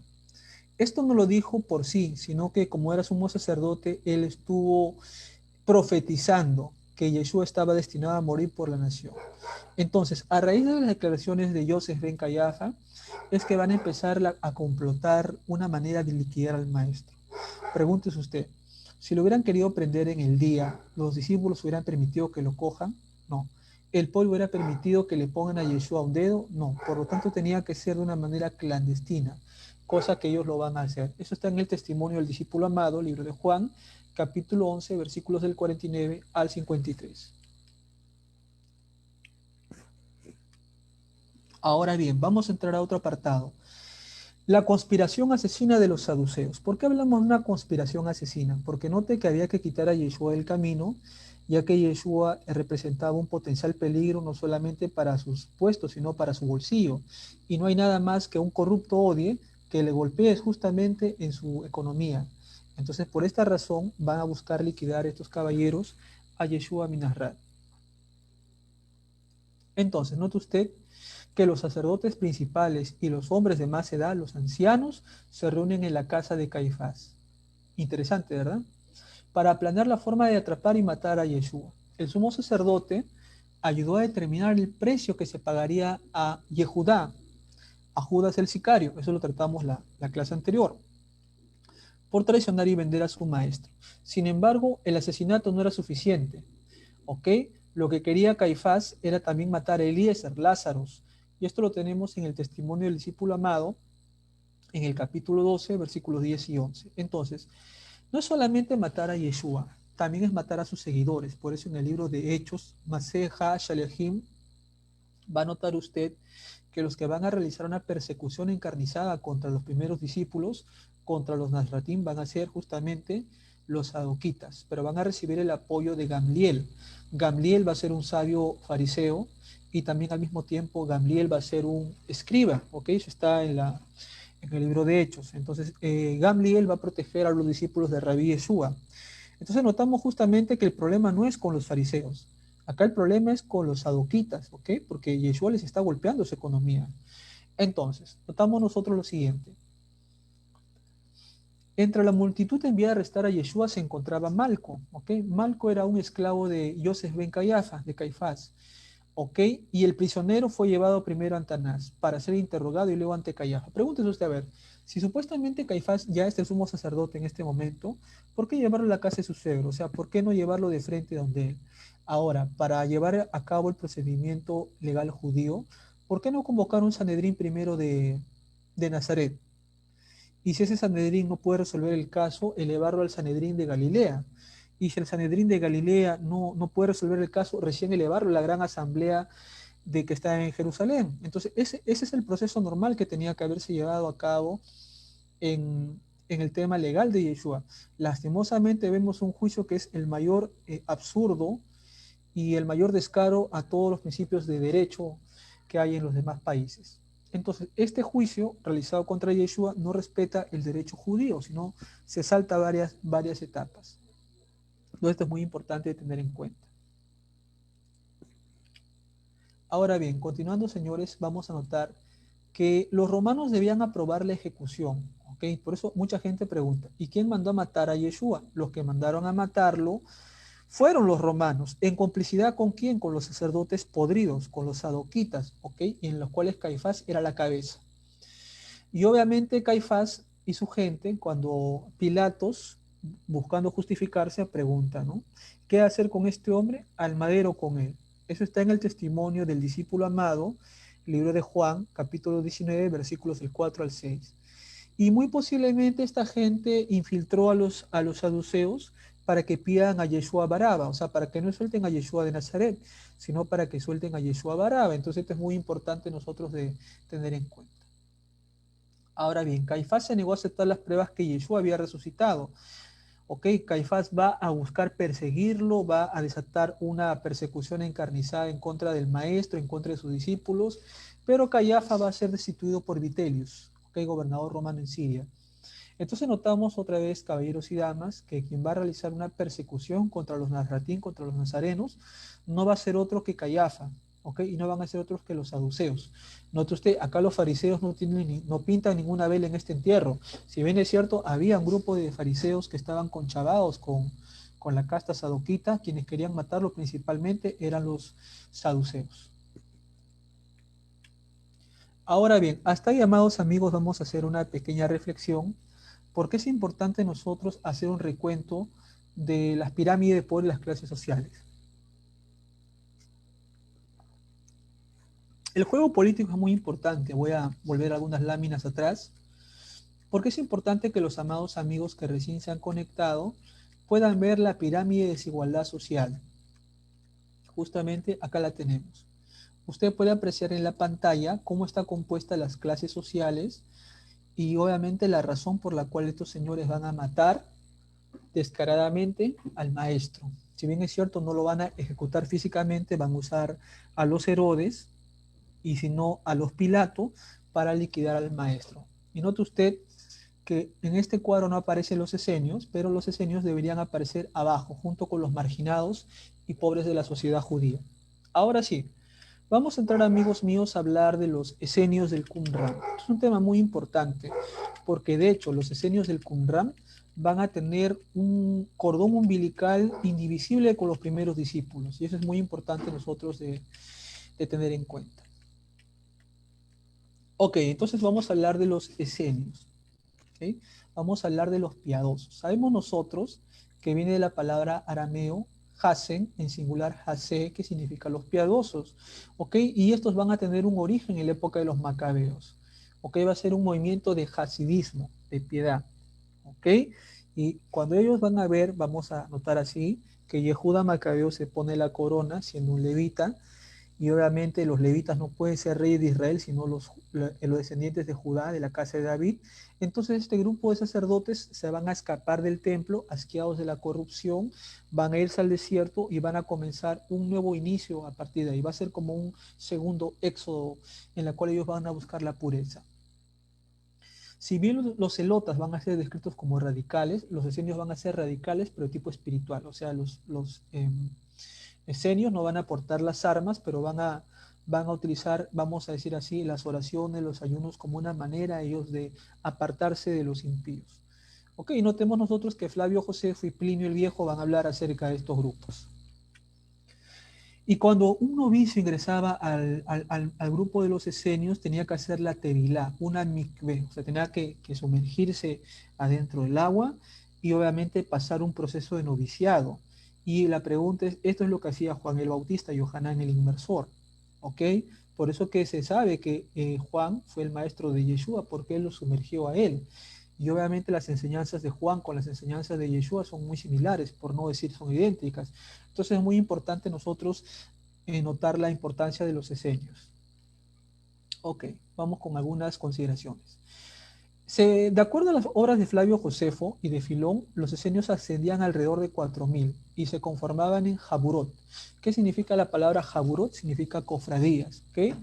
esto no lo dijo por sí, sino que como era sumo sacerdote, él estuvo profetizando que Yeshua estaba destinado a morir por la nación. Entonces, a raíz de las declaraciones de Joseph ben Cayafa, es que van a empezar a complotar una manera de liquidar al maestro. Pregúntese usted, si lo hubieran querido prender en el día, ¿los discípulos hubieran permitido que lo cojan? No. ¿El pueblo hubiera permitido que le pongan a Yeshua un dedo? No. Por lo tanto, tenía que ser de una manera clandestina, cosa que ellos lo van a hacer. Eso está en el testimonio del discípulo amado, libro de Juan, capítulo 11, versículos del 49 al 53. Ahora bien, vamos a entrar a otro apartado. La conspiración asesina de los saduceos. ¿Por qué hablamos de una conspiración asesina? Porque note que había que quitar a Yeshua del camino, ya que Yeshua representaba un potencial peligro no solamente para sus puestos, sino para su bolsillo. Y no hay nada más que un corrupto odie que le golpee justamente en su economía. Entonces, por esta razón, van a buscar liquidar estos caballeros a Yeshua Minasrat. Entonces, note usted que los sacerdotes principales y los hombres de más edad, los ancianos, se reúnen en la casa de Caifás. Interesante, ¿verdad? Para planear la forma de atrapar y matar a Yeshua. El sumo sacerdote ayudó a determinar el precio que se pagaría a Yehudá, a Judas el sicario, eso lo tratamos la clase anterior, por traicionar y vender a su maestro. Sin embargo, el asesinato no era suficiente, ¿ok? Lo que quería Caifás era también matar a Eliezer, Lázaro, y esto lo tenemos en el testimonio del discípulo amado, en el capítulo 12, versículos 10 y 11. Entonces, no es solamente matar a Yeshua, también es matar a sus seguidores. Por eso en el libro de Hechos, Maseja Shalehim, va a notar usted que los que van a realizar una persecución encarnizada contra los primeros discípulos, contra los Nazratín, van a ser justamente los saduquitas, pero van a recibir el apoyo de Gamliel. Gamliel va a ser un sabio fariseo y también al mismo tiempo Gamliel va a ser un escriba, ¿ok? Eso está en el libro de Hechos. Entonces, Gamliel va a proteger a los discípulos de Rabí Yeshua. Entonces notamos justamente que el problema no es con los fariseos. Acá el problema es con los saduquitas, ¿ok? Porque Yeshua les está golpeando su economía. Entonces, notamos nosotros lo siguiente. Entre la multitud enviada a arrestar a Yeshua se encontraba Malco, ¿ok? Malco era un esclavo de Joseph ben Cayafa, de Caifás, ¿ok? Y el prisionero fue llevado primero ante Anás para ser interrogado y luego ante Cayafa. Pregúntese usted, a ver, si supuestamente Caifás ya es el sumo sacerdote en este momento, ¿por qué llevarlo a la casa de su suegro? O sea, ¿por qué no llevarlo de frente donde él? Ahora, para llevar a cabo el procedimiento legal judío, ¿por qué no convocar un Sanedrín primero de Nazaret? Y si ese Sanedrín no puede resolver el caso, elevarlo al Sanedrín de Galilea. Y si el Sanedrín de Galilea no puede resolver el caso, recién elevarlo a la gran asamblea de que está en Jerusalén. Entonces, ese es el proceso normal que tenía que haberse llevado a cabo en el tema legal de Yeshua. Lastimosamente vemos un juicio que es el mayor absurdo y el mayor descaro a todos los principios de derecho que hay en los demás países. Entonces, este juicio realizado contra Yeshua no respeta el derecho judío, sino se salta varias etapas. Entonces, esto es muy importante de tener en cuenta. Ahora bien, continuando, señores, vamos a notar que los romanos debían aprobar la ejecución. ¿Ok? Por eso mucha gente pregunta, ¿y quién mandó a matar a Yeshua? Los que mandaron a matarlo fueron los romanos. ¿En complicidad con quién? Con los sacerdotes podridos, con los sadoquitas, ¿ok? En los cuales Caifás era la cabeza. Y obviamente Caifás y su gente, cuando Pilatos, buscando justificarse, pregunta, ¿no? ¿Qué hacer con este hombre? Al madero con él. Eso está en el testimonio del discípulo amado, libro de Juan, capítulo 19, versículos del 4 al 6. Y muy posiblemente esta gente infiltró a los saduceos para que pidan a Yeshua Baraba, o sea, para que no suelten a Yeshua de Nazaret, sino para que suelten a Yeshua Baraba. Entonces esto es muy importante nosotros de tener en cuenta. Ahora bien, Caifás se negó a aceptar las pruebas que Yeshua había resucitado. Ok, Caifás va a buscar perseguirlo, va a desatar una persecución encarnizada en contra del maestro, en contra de sus discípulos, pero Cayafa va a ser destituido por Vitelius, ok, gobernador romano en Siria. Entonces notamos otra vez, caballeros y damas, que quien va a realizar una persecución contra los nazratín, contra los nazarenos, no va a ser otro que Cayafa, ¿ok? Y no van a ser otros que los saduceos. Note usted, acá los fariseos no pintan ninguna vela en este entierro. Si bien es cierto, había un grupo de fariseos que estaban conchavados con la casta sadoquita, quienes querían matarlo principalmente eran los saduceos. Ahora bien, hasta ahí, amados amigos, vamos a hacer una pequeña reflexión, porque es importante nosotros hacer un recuento de las pirámides de poder y las clases sociales. El juego político es muy importante, voy a volver algunas láminas atrás, porque es importante que los amados amigos que recién se han conectado puedan ver la pirámide de desigualdad social. Justamente acá la tenemos. Usted puede apreciar en la pantalla cómo está compuesta las clases sociales y obviamente la razón por la cual estos señores van a matar descaradamente al maestro. Si bien es cierto, no lo van a ejecutar físicamente, van a usar a los Herodes y si no a los Pilato para liquidar al maestro. Y note usted que en este cuadro no aparecen los esenios, pero los esenios deberían aparecer abajo, junto con los marginados y pobres de la sociedad judía. Ahora sí, vamos a entrar, amigos míos, a hablar de los esenios del Qumran. Es un tema muy importante, porque de hecho los esenios del Qumran van a tener un cordón umbilical indivisible con los primeros discípulos, y eso es muy importante nosotros de tener en cuenta. Ok, entonces vamos a hablar de los esenios. ¿Okay? Vamos a hablar de los piadosos. Sabemos nosotros que viene de la palabra arameo, hasen, en singular hase, que significa los piadosos. ¿Ok? Y estos van a tener un origen en la época de los macabeos. ¿Ok? Va a ser un movimiento de hasidismo, de piedad. ¿Ok? Y cuando ellos van a ver, vamos a notar así, que Yehuda Macabeo se pone la corona siendo un levita, y obviamente los levitas no pueden ser reyes de Israel, sino los descendientes de Judá, de la casa de David. Entonces este grupo de sacerdotes se van a escapar del templo, asqueados de la corrupción, van a irse al desierto y van a comenzar un nuevo inicio a partir de ahí. Va a ser como un segundo éxodo en la cual ellos van a buscar la pureza. Si bien los celotas van a ser descritos como radicales, los esenios van a ser radicales, pero de tipo espiritual. O sea, los esenios no van a portar las armas, pero van a utilizar, vamos a decir así, las oraciones, los ayunos como una manera ellos de apartarse de los impíos. Ok, notemos nosotros que Flavio Josefo y Plinio el Viejo van a hablar acerca de estos grupos. Y cuando un novicio ingresaba al grupo de los esenios, tenía que hacer la tevilá, una mikveh, o sea, tenía que sumergirse adentro del agua y obviamente pasar un proceso de noviciado. Y la pregunta es, esto es lo que hacía Juan el Bautista, Yohanan el Inmersor, ¿ok? Por eso que se sabe que Juan fue el maestro de Yeshua, porque él lo sumergió a él. Y obviamente las enseñanzas de Juan con las enseñanzas de Yeshua son muy similares, por no decir son idénticas. Entonces es muy importante nosotros notar la importancia de los esenios. Ok, vamos con algunas consideraciones. De acuerdo a las obras de Flavio Josefo y de Filón, los esenios ascendían alrededor de 4.000 y se conformaban en jaburot. ¿Qué significa la palabra jaburot? Significa cofradías, ¿ok?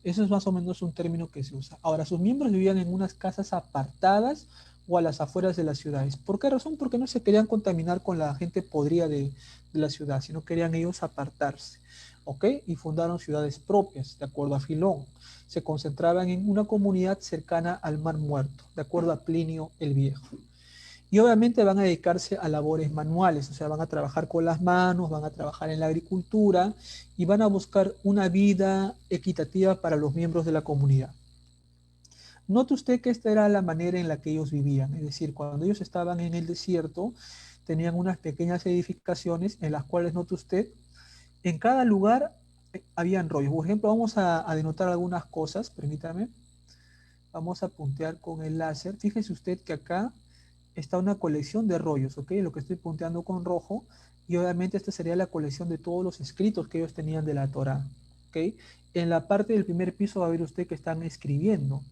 Eso es más o menos un término que se usa. Ahora, sus miembros vivían en unas casas apartadas o a las afueras de las ciudades. ¿Por qué razón? Porque no se querían contaminar con la gente podrida de la ciudad, sino querían ellos apartarse, ¿ok? Y fundaron ciudades propias, de acuerdo a Filón. Se concentraban en una comunidad cercana al Mar Muerto, de acuerdo a Plinio el Viejo. Y obviamente van a dedicarse a labores manuales, o sea, van a trabajar con las manos, van a trabajar en la agricultura y van a buscar una vida equitativa para los miembros de la comunidad. Note usted que esta era la manera en la que ellos vivían, es decir, cuando ellos estaban en el desierto, tenían unas pequeñas edificaciones en las cuales, note usted, en cada lugar habían rollos. Por ejemplo, vamos a denotar algunas cosas, permítame. Vamos a puntear con el láser. Fíjese usted que acá está una colección de rollos, ¿ok? Lo que estoy punteando con rojo, y obviamente esta sería la colección de todos los escritos que ellos tenían de la Torá, ¿ok? En la parte del primer piso va a ver usted que están escribiendo,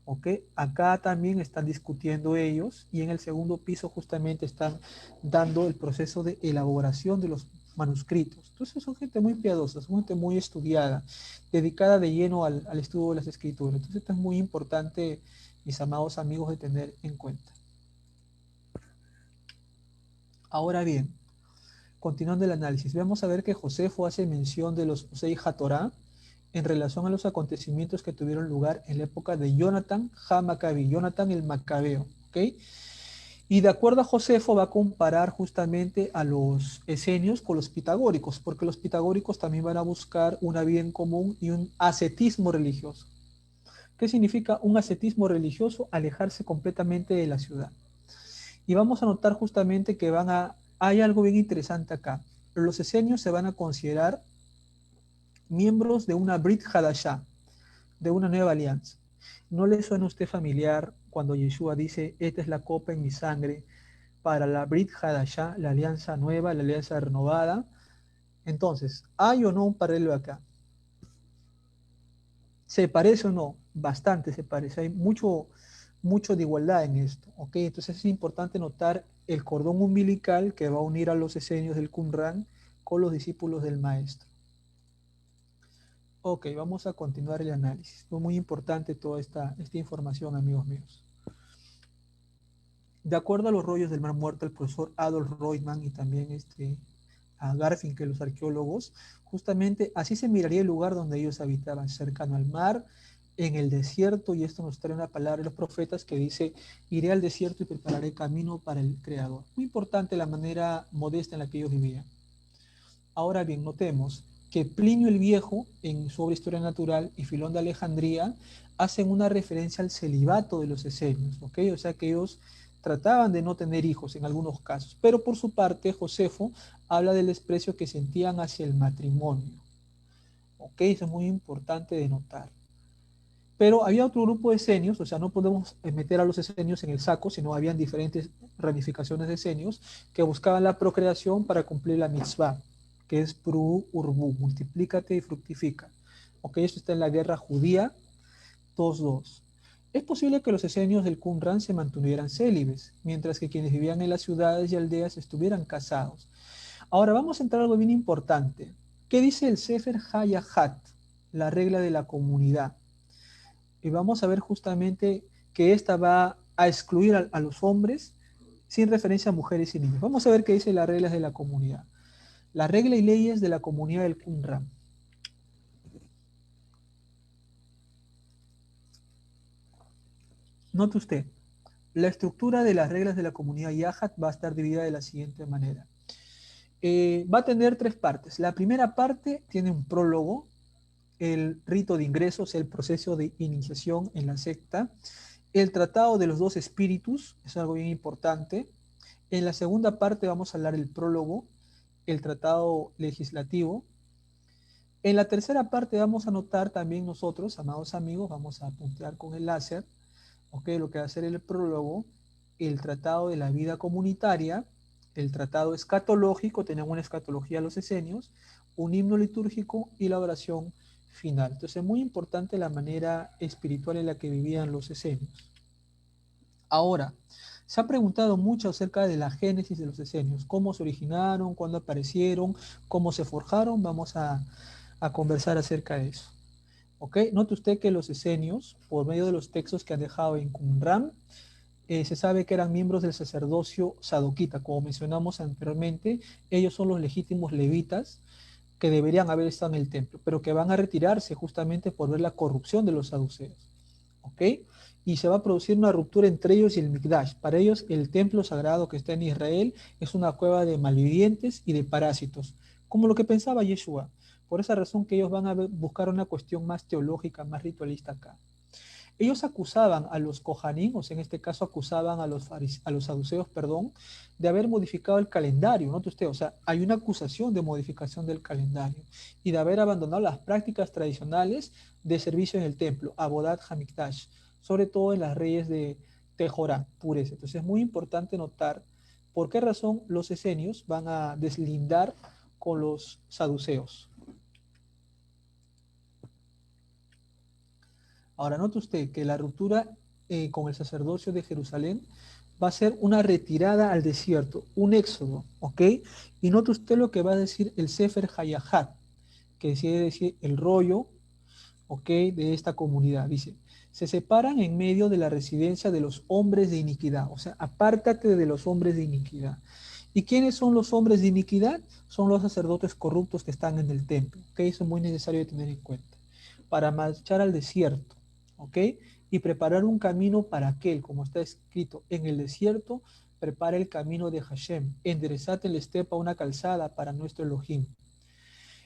¿ok? Acá también están discutiendo ellos, y en el segundo piso justamente están dando el proceso de elaboración de los manuscritos. Entonces son gente muy piadosa, son gente muy estudiada, dedicada de lleno al estudio de las escrituras. Entonces esto es muy importante mis amados amigos, de tener en cuenta. Ahora bien, continuando el análisis, vamos a ver que Josefo hace mención de los Usei HaTorah en relación a los acontecimientos que tuvieron lugar en la época de Jonathan HaMaccabí, Jonathan el Macabeo, ¿ok? Y de acuerdo a Josefo va a comparar justamente a los esenios con los pitagóricos, porque los pitagóricos también van a buscar una vida en común y un ascetismo religioso. ¿Qué significa un ascetismo religioso? Alejarse completamente de la ciudad. Y vamos a notar justamente que hay algo bien interesante acá. Los esenios se van a considerar miembros de una Brit Hadashah, de una nueva alianza. ¿No le suena a usted familiar cuando Yeshua dice, esta es la copa en mi sangre para la Brit Hadashah, la alianza nueva, la alianza renovada? Entonces, ¿hay o no un paralelo acá? ¿Se parece o no? Bastante se parece. Hay mucho de igualdad en esto, ¿ok? Entonces es importante notar el cordón umbilical que va a unir a los esenios del Qumran con los discípulos del maestro. Ok, vamos a continuar el análisis. Es muy importante toda esta información, amigos míos. De acuerdo a los rollos del Mar Muerto, el profesor Adolf Reutemann y también a Garfinkel, los arqueólogos, justamente así se miraría el lugar donde ellos habitaban, cercano al mar, en el desierto, y esto nos trae una palabra de los profetas que dice, iré al desierto y prepararé camino para el Creador. Muy importante la manera modesta en la que ellos vivían. Ahora bien, notemos que Plinio el Viejo, en su obra Historia Natural, y Filón de Alejandría, hacen una referencia al celibato de los esenios, ¿ok? O sea que ellos trataban de no tener hijos en algunos casos, pero por su parte Josefo habla del desprecio que sentían hacia el matrimonio, ¿ok? Eso es muy importante de notar. Pero había otro grupo de esenios, o sea, no podemos meter a los esenios en el saco, sino habían diferentes ramificaciones de esenios que buscaban la procreación para cumplir la mitzvah, que es pru urbu, multiplícate y fructifica. Ok, esto está en la guerra judía 2:2. Es posible que los esenios del Qumran se mantuvieran célibes, mientras que quienes vivían en las ciudades y aldeas estuvieran casados. Ahora vamos a entrar a algo bien importante. ¿Qué dice el Sefer Hayahat, la regla de la comunidad? Y vamos a ver justamente que esta va a excluir a los hombres sin referencia a mujeres y niños. Vamos a ver qué dice las reglas de la comunidad. La regla y leyes de la comunidad del Qumran. Note usted, la estructura de las reglas de la comunidad Yahat va a estar dividida de la siguiente manera. Va a tener tres partes. La primera parte tiene un prólogo, el rito de ingresos, el proceso de iniciación en la secta, el tratado de los dos espíritus, es algo bien importante. En la segunda parte vamos a hablar del prólogo, el tratado legislativo. En la tercera parte vamos a notar también nosotros, amados amigos, vamos a puntear con el láser, okay, lo que va a ser el prólogo, el tratado de la vida comunitaria, el tratado escatológico, tenemos una escatología a los esenios, un himno litúrgico y la oración final. Entonces es muy importante la manera espiritual en la que vivían los esenios. Ahora, se ha preguntado mucho acerca de la génesis de los esenios, cómo se originaron, cuándo aparecieron, cómo se forjaron. Vamos a conversar acerca de eso. ¿Ok? Note usted que los esenios, por medio de los textos que han dejado en Qumran, se sabe que eran miembros del sacerdocio sadoquita. Como mencionamos anteriormente, ellos son los legítimos levitas que deberían haber estado en el templo, pero que van a retirarse justamente por ver la corrupción de los saduceos. ¿Ok? Y se va a producir una ruptura entre ellos y el Mikdash. Para ellos, el templo sagrado que está en Israel es una cueva de malvivientes y de parásitos, como lo que pensaba Yeshua. Por esa razón que ellos van a buscar una cuestión más teológica, más ritualista acá. Ellos acusaban a los Kohanim, o sea, en este caso acusaban a los saduceos, perdón, de haber modificado el calendario, ¿note usted? O sea, hay una acusación de modificación del calendario y de haber abandonado las prácticas tradicionales de servicio en el templo, Abodat Hamikdash, sobre todo en las reyes de Tejorá, pureza. Entonces es muy importante notar por qué razón los esenios van a deslindar con los saduceos. Ahora, note usted que la ruptura con el sacerdocio de Jerusalén va a ser una retirada al desierto, un éxodo, ¿ok? Y note usted lo que va a decir el Sefer Hayahat, que quiere decir el rollo, ¿ok? De esta comunidad. Dice, Se separan en medio de la residencia de los hombres de iniquidad. O sea, apártate de los hombres de iniquidad. ¿Y quiénes son los hombres de iniquidad? Son los sacerdotes corruptos que están en el templo. ¿Ok? Eso es muy necesario de tener en cuenta. Para marchar al desierto. ¿Ok? Y preparar un camino para aquel, como está escrito, en el desierto, prepara el camino de Hashem. Enderezate en la estepa una calzada para nuestro Elohim.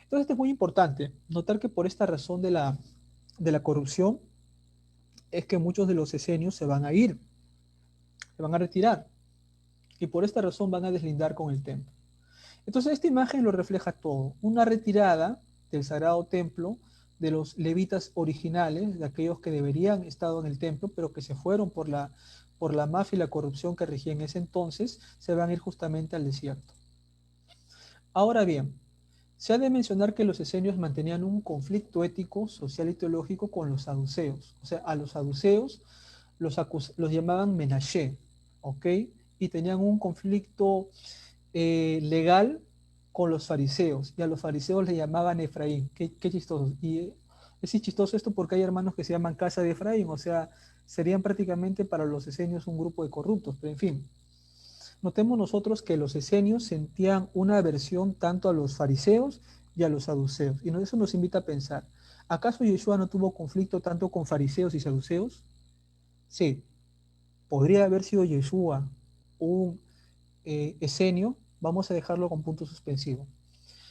Entonces, esto es muy importante. Notar que por esta razón de la corrupción, es que muchos de los esenios se van a ir, se van a retirar, y por esta razón van a deslindar con el templo. Entonces esta imagen lo refleja todo, una retirada del sagrado templo de los levitas originales, de aquellos que deberían estar en el templo, pero que se fueron por la mafia y la corrupción que regía en ese entonces, se van a ir justamente al desierto. Ahora bien, se ha de mencionar que los esenios mantenían un conflicto ético, social y teológico con los saduceos. O sea, a los saduceos los llamaban Menashe, ¿ok? Y tenían un conflicto legal con los fariseos, y a los fariseos le llamaban Efraín. Qué chistoso. Y es chistoso esto porque hay hermanos que se llaman casa de Efraín, o sea, serían prácticamente para los esenios un grupo de corruptos, pero en fin. Notemos nosotros que los esenios sentían una aversión tanto a los fariseos y a los saduceos. Y eso nos invita a pensar, ¿acaso Yeshua no tuvo conflicto tanto con fariseos y saduceos? Sí, podría haber sido Yeshua un esenio, vamos a dejarlo con punto suspensivo.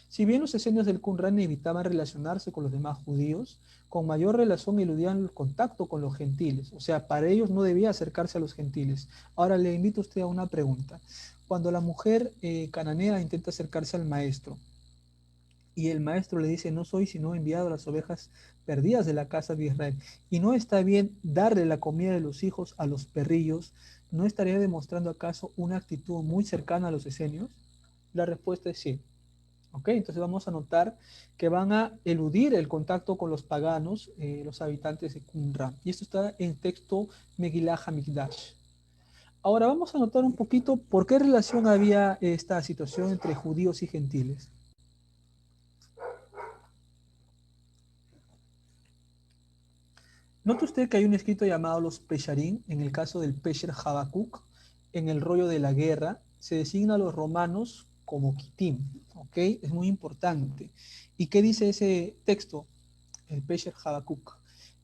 Si bien los esenios del Qumran evitaban relacionarse con los demás judíos, con mayor relación eludían el contacto con los gentiles. O sea, para ellos no debía acercarse a los gentiles. Ahora le invito a usted a una pregunta. Cuando la mujer cananea intenta acercarse al maestro y el maestro le dice, no soy sino enviado a las ovejas perdidas de la casa de Israel, y no está bien darle la comida de los hijos a los perrillos, ¿no estaría demostrando acaso una actitud muy cercana a los esenios? La respuesta es sí. ¿Ok? Entonces vamos a notar que van a eludir el contacto con los paganos, los habitantes de Qumran. Y esto está en texto Megillah Hamikdash. Ahora vamos a notar un poquito por qué relación había esta situación entre judíos y gentiles. Nota usted que hay un escrito llamado los Pesharim, en el caso del Pesher Habacuc, en el rollo de la guerra, se designa a los romanos como Kitim, ¿ok? Es muy importante. ¿Y qué dice ese texto? El Pesher Habacuc,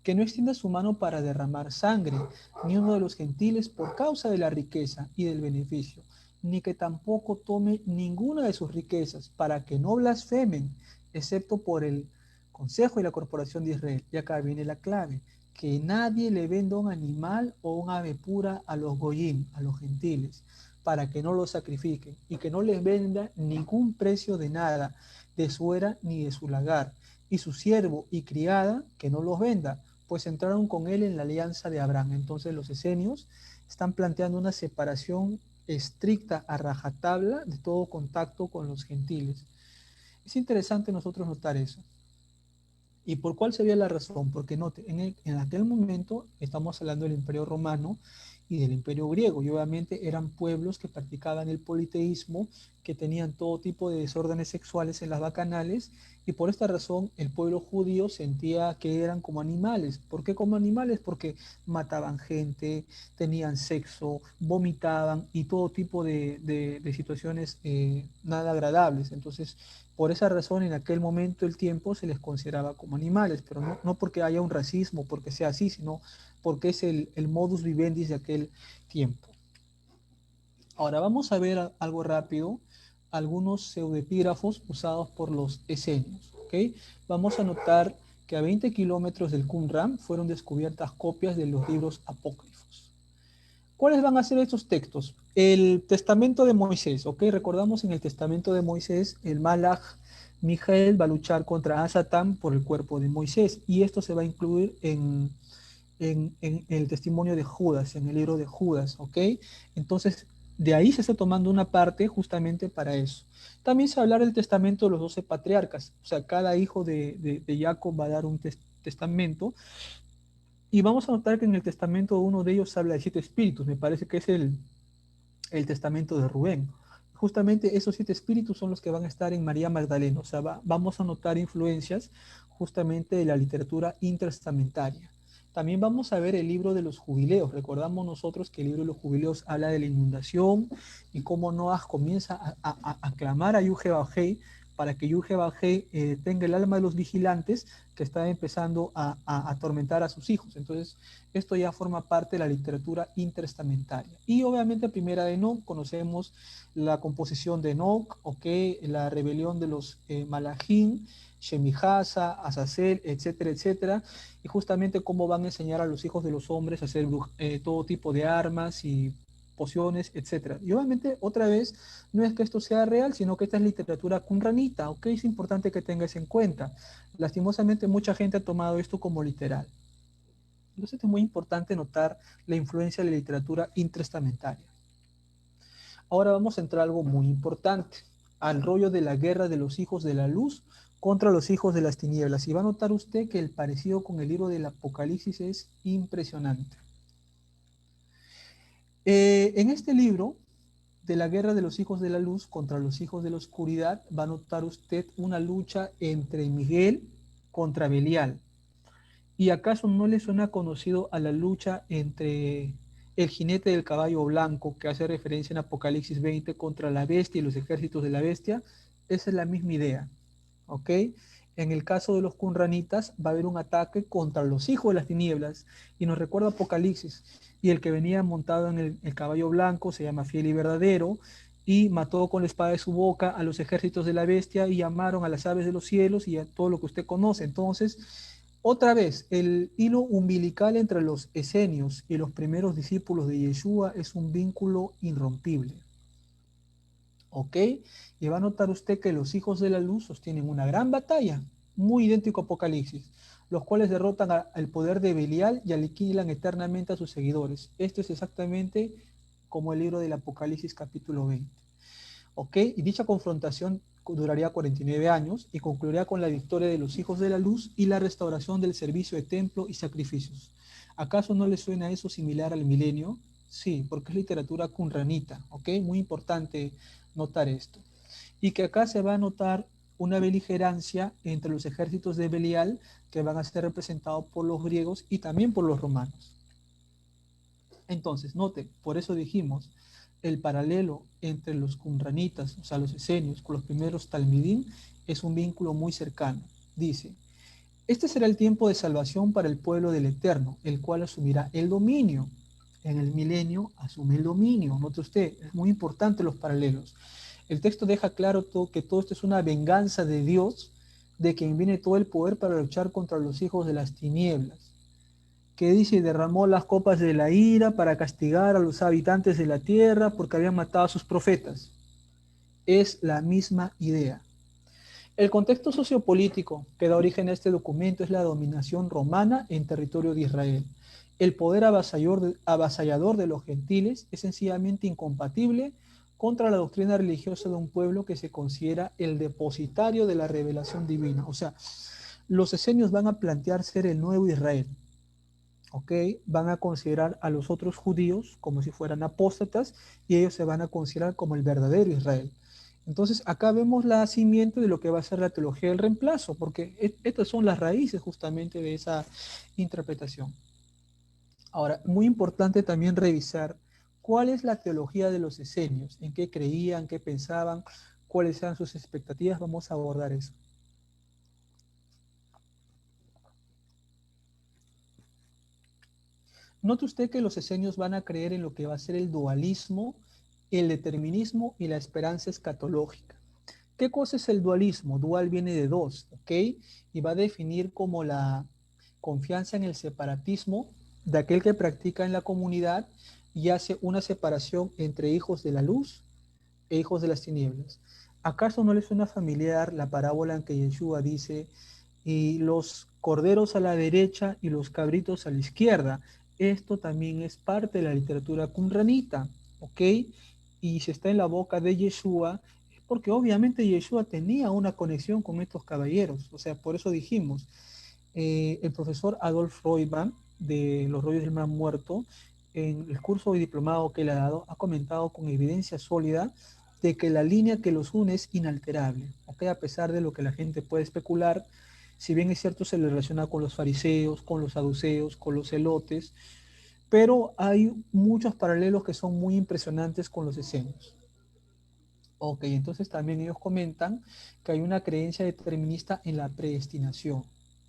que no extienda su mano para derramar sangre, ni uno de los gentiles por causa de la riqueza y del beneficio, ni que tampoco tome ninguna de sus riquezas, para que no blasfemen, excepto por el consejo y la corporación de Israel. Y acá viene la clave, que nadie le venda un animal o un ave pura a los goyim, a los gentiles, para que no lo sacrifiquen, y que no les venda ningún precio de nada, de su era ni de su lagar, y su siervo y criada que no los venda, pues entraron con él en la alianza de Abraham. Entonces los esenios están planteando una separación estricta a rajatabla de todo contacto con los gentiles. Es interesante nosotros notar eso. ¿Y por cuál sería la razón? Porque note, en aquel momento estamos hablando del Imperio Romano y del Imperio Griego, y obviamente eran pueblos que practicaban el politeísmo, que tenían todo tipo de desórdenes sexuales en las bacanales, y por esta razón el pueblo judío sentía que eran como animales. ¿Por qué como animales? Porque mataban gente, tenían sexo, vomitaban y todo tipo de situaciones nada agradables. Entonces, por esa razón, en aquel momento el tiempo se les consideraba como animales, pero no porque haya un racismo, porque sea así, sino porque es el modus vivendi de aquel tiempo. Ahora vamos a ver algo rápido, algunos pseudoepígrafos usados por los esenios. ¿Ok? Vamos a notar que a 20 kilómetros del Qumran fueron descubiertas copias de los libros apócrifos. ¿Cuáles van a ser estos textos? El testamento de Moisés, ¿ok? Recordamos en el testamento de Moisés, el Malach Mijael va a luchar contra Hasatán por el cuerpo de Moisés, y esto se va a incluir en el testimonio de Judas, en el libro de Judas, ¿ok? Entonces, de ahí se está tomando una parte justamente para eso. También se va a hablar del testamento de los 12 patriarcas, o sea, cada hijo de Jacob va a dar un testamento, y vamos a notar que en el testamento uno de ellos habla de 7 espíritus, me parece que es el testamento de Rubén. Justamente esos 7 espíritus son los que van a estar en María Magdalena, o sea, vamos a notar influencias justamente de la literatura intertestamentaria. También vamos a ver el libro de los jubileos. Recordamos nosotros que el libro de los jubileos habla de la inundación y cómo Noah comienza a clamar a Yuhebahei para que Yuhebahei tenga el alma de los vigilantes que están empezando a atormentar a sus hijos. Entonces, esto ya forma parte de la literatura intertestamentaria. Y obviamente, primera de Enoch, conocemos la composición de Enoch, okay, la rebelión de los Malachim, Shemijasa, Azazel, etcétera, etcétera, y justamente cómo van a enseñar a los hijos de los hombres a hacer todo tipo de armas y pociones, etcétera. Y obviamente, otra vez, no es que esto sea real, sino que esta es literatura qumranita, ¿ok? Es importante que tengas en cuenta. Lastimosamente, mucha gente ha tomado esto como literal. Entonces, es muy importante notar la influencia de la literatura intestamentaria. Ahora vamos a entrar a algo muy importante, al rollo de la guerra de los hijos de la luz contra los hijos de las tinieblas. Y va a notar usted que el parecido con el libro del Apocalipsis es impresionante. En este libro de la guerra de los hijos de la luz contra los hijos de la oscuridad, va a notar usted una lucha entre Miguel contra Belial. ¿Y acaso no le suena conocido a la lucha entre el jinete del caballo blanco, que hace referencia en Apocalipsis 20 contra la bestia y los ejércitos de la bestia? Esa es la misma idea, ¿ok? En el caso de los Qumranitas va a haber un ataque contra los hijos de las tinieblas y nos recuerda Apocalipsis. Y el que venía montado en el caballo blanco se llama Fiel y Verdadero y mató con la espada de su boca a los ejércitos de la bestia y llamaron a las aves de los cielos y a todo lo que usted conoce. Entonces, otra vez, el hilo umbilical entre los esenios y los primeros discípulos de Yeshua es un vínculo irrompible. ¿Ok? Y va a notar usted que los hijos de la luz sostienen una gran batalla, muy idéntico a Apocalipsis, los cuales derrotan al poder de Belial y aniquilan eternamente a sus seguidores. Esto es exactamente como el libro del Apocalipsis capítulo 20. ¿Ok? Y dicha confrontación duraría 49 años y concluiría con la victoria de los hijos de la luz y la restauración del servicio de templo y sacrificios. ¿Acaso no le suena eso similar al milenio? Sí, porque es literatura qumranita, ¿ok? Muy importante notar esto. Y que acá se va a notar una beligerancia entre los ejércitos de Belial que van a ser representados por los griegos y también por los romanos. Entonces, note, por eso dijimos, el paralelo entre los qumranitas, o sea, los esenios, con los primeros talmidim, es un vínculo muy cercano. Dice, este será el tiempo de salvación para el pueblo del Eterno, el cual asumirá el dominio. En el milenio asume el dominio. Note usted, es muy importante los paralelos. El texto deja claro que todo esto es una venganza de Dios, de quien viene todo el poder para luchar contra los hijos de las tinieblas, que dice, derramó las copas de la ira para castigar a los habitantes de la tierra porque habían matado a sus profetas. Es la misma idea. El contexto sociopolítico que da origen a este documento es la dominación romana en territorio de Israel. El poder avasallador de los gentiles es sencillamente incompatible contra la doctrina religiosa de un pueblo que se considera el depositario de la revelación divina. O sea, los esenios van a plantear ser el nuevo Israel. ¿Ok? Van a considerar a los otros judíos como si fueran apóstatas y ellos se van a considerar como el verdadero Israel. Entonces, acá vemos la simiente de lo que va a ser la teología del reemplazo, porque estas son las raíces justamente de esa interpretación. Ahora, muy importante también revisar cuál es la teología de los esenios, en qué creían, qué pensaban, cuáles eran sus expectativas. Vamos a abordar eso. Note usted que los esenios van a creer en lo que va a ser el dualismo, el determinismo y la esperanza escatológica. ¿Qué cosa es el dualismo? Dual viene de dos, ¿ok? Y va a definir como la confianza en el separatismo de aquel que practica en la comunidad y hace una separación entre hijos de la luz e hijos de las tinieblas. ¿Acaso no les suena familiar la parábola en que Yeshua dice, y los corderos a la derecha y los cabritos a la izquierda? Esto también es parte de la literatura qumranita, ¿ok? Y si está en la boca de Yeshua, es porque obviamente Yeshua tenía una conexión con estos caballeros. O sea, por eso dijimos, el profesor Adolf Roiban, de Los Rollos del Mar Muerto, en el curso de diplomado que le ha dado, ha comentado con evidencia sólida de que la línea que los une es inalterable, ¿ok? A pesar de lo que la gente puede especular, Si bien es cierto, se le relaciona con los fariseos, con los saduceos, con los celotes, pero hay muchos paralelos que son muy impresionantes con los esenios. Ok, entonces también ellos comentan que hay una creencia determinista en la predestinación.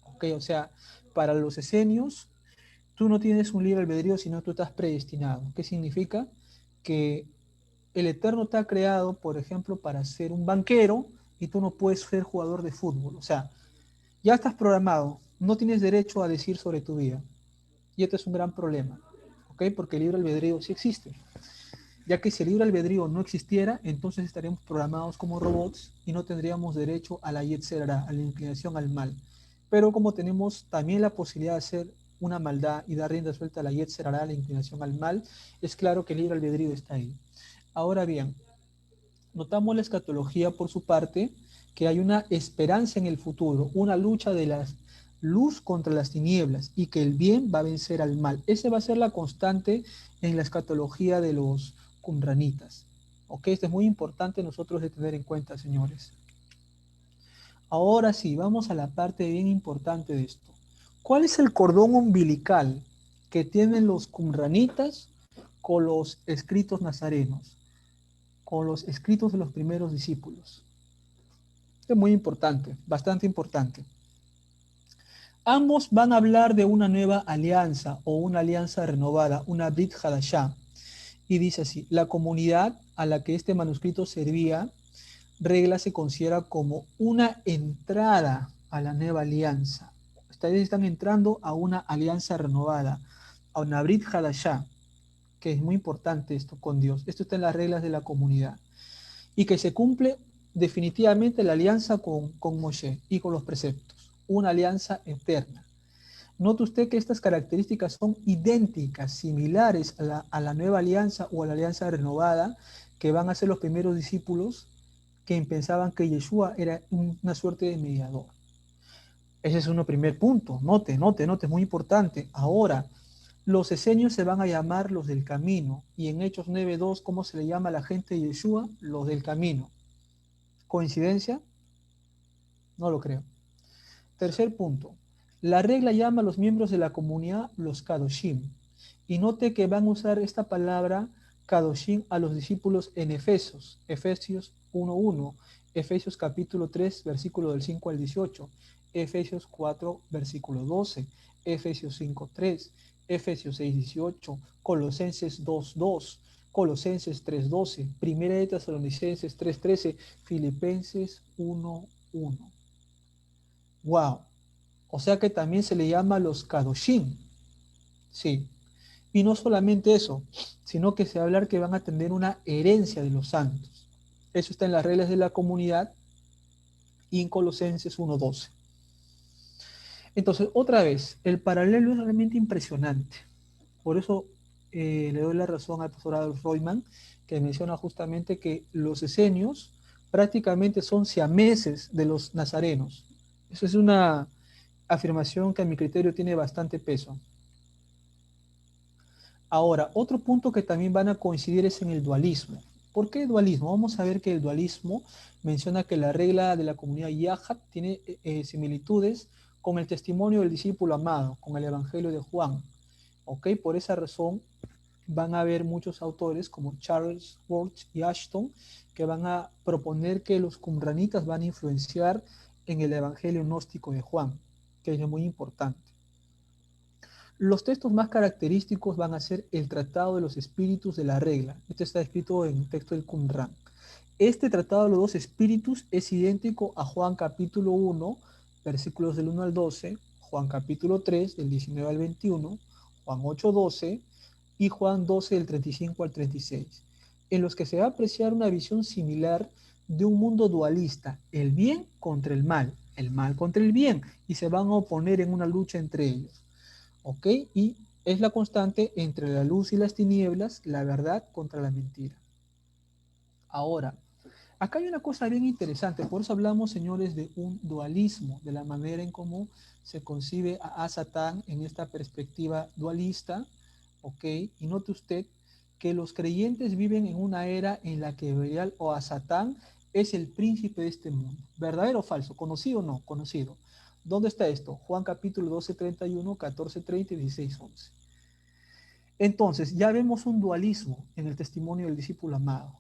Ok, o sea, para los esenios, tú no tienes un libre albedrío, sino tú estás predestinado. ¿Qué significa? Que el Eterno te ha creado, por ejemplo, para ser un banquero y tú no puedes ser jugador de fútbol. O sea, ya estás programado, no tienes derecho a decir sobre tu vida. Y este es un gran problema, ¿ok? Porque el libre albedrío sí existe. Ya que si el libre albedrío no existiera, entonces estaríamos programados como robots y no tendríamos derecho a la yetzer hara, a la inclinación al mal. Pero como tenemos también la posibilidad de hacer una maldad y dar rienda suelta a la yetzer hara, a la inclinación al mal, es claro que el libre albedrío está ahí. Ahora bien, notamos la escatología por su parte, que hay una esperanza en el futuro, una lucha de la luz contra las tinieblas y que el bien va a vencer al mal. Esa va a ser la constante en la escatología de los qumranitas. Ok, esto es muy importante nosotros de tener en cuenta, señores. Ahora sí, vamos a la parte bien importante de esto. ¿Cuál es el cordón umbilical que tienen los qumranitas con los escritos nazarenos, con los escritos de los primeros discípulos? Es muy importante, bastante importante. Ambos van a hablar de una nueva alianza o una alianza renovada, una Brit Hadashah. Y dice así, la comunidad a la que este manuscrito servía, regla se considera como una entrada a la nueva alianza. Ustedes están entrando a una alianza renovada, a una Brit Hadashah, que es muy importante esto con Dios. Esto está en las reglas de la comunidad. Y que se cumple definitivamente la alianza con Moshe y con los preceptos, una alianza eterna. Note usted que estas características son idénticas, similares a la nueva alianza o a la alianza renovada que van a ser los primeros discípulos que pensaban que Yeshua era una suerte de mediador. Ese es un primer punto. Note, es muy importante. Ahora, los esenios se van a llamar los del camino. Y en Hechos 9:2, ¿cómo se le llama a la gente de Yeshua? Los del camino. ¿Coincidencia? No lo creo. Tercer punto. La regla llama a los miembros de la comunidad los Kadoshim. Y note que van a usar esta palabra Kadoshim a los discípulos en Efesios. Efesios 1:1. Efesios capítulo 3, versículo del 5 al 18. Efesios 4, versículo 12. Efesios 5:3. Efesios 6:18. Colosenses 2:2. Colosenses 3:12. Primera de Tesalonicenses 3:13. Filipenses 1:1. Wow. O sea que también se le llama los Kadoshim. Sí. Y no solamente eso, sino que se va a hablar que van a tener una herencia de los santos. Eso está en las reglas de la comunidad y en Colosenses 1:12. Entonces, otra vez, el paralelo es realmente impresionante. Por eso le doy la razón al profesor Adolf Reutemann, que menciona justamente que los esenios prácticamente son siameses de los nazarenos. Eso es una afirmación que a mi criterio tiene bastante peso. Ahora, otro punto que también van a coincidir es en el dualismo. ¿Por qué dualismo? Vamos a ver que el dualismo menciona que la regla de la comunidad Yahat tiene similitudes con el testimonio del discípulo amado, con el Evangelio de Juan. ¿Ok? Por esa razón van a haber muchos autores como Charles Worth y Ashton que van a proponer que los qumranitas van a influenciar en el Evangelio gnóstico de Juan, que es muy importante. Los textos más característicos van a ser el Tratado de los Espíritus de la Regla. Este está escrito en el texto del Qumran. Este Tratado de los dos Espíritus es idéntico a Juan capítulo 1, versículos del 1 al 12, Juan capítulo 3, del 19 al 21, Juan 8, 12 y Juan 12, del 35 al 36, en los que se va a apreciar una visión similar de un mundo dualista, el bien contra el mal contra el bien, y se van a oponer en una lucha entre ellos. ¿Ok? Y es la constante entre la luz y las tinieblas, la verdad contra la mentira. Ahora, acá hay una cosa bien interesante, por eso hablamos, señores, de un dualismo, de la manera en cómo se concibe a Satán en esta perspectiva dualista, ¿ok? Y note usted que los creyentes viven en una era en la que Belial o a Satán es el príncipe de este mundo. ¿Verdadero o falso? ¿Conocido o no? Conocido. ¿Dónde está esto? Juan capítulo 12, 31, 14, 30 y 16, 11. Entonces, ya vemos un dualismo en el testimonio del discípulo amado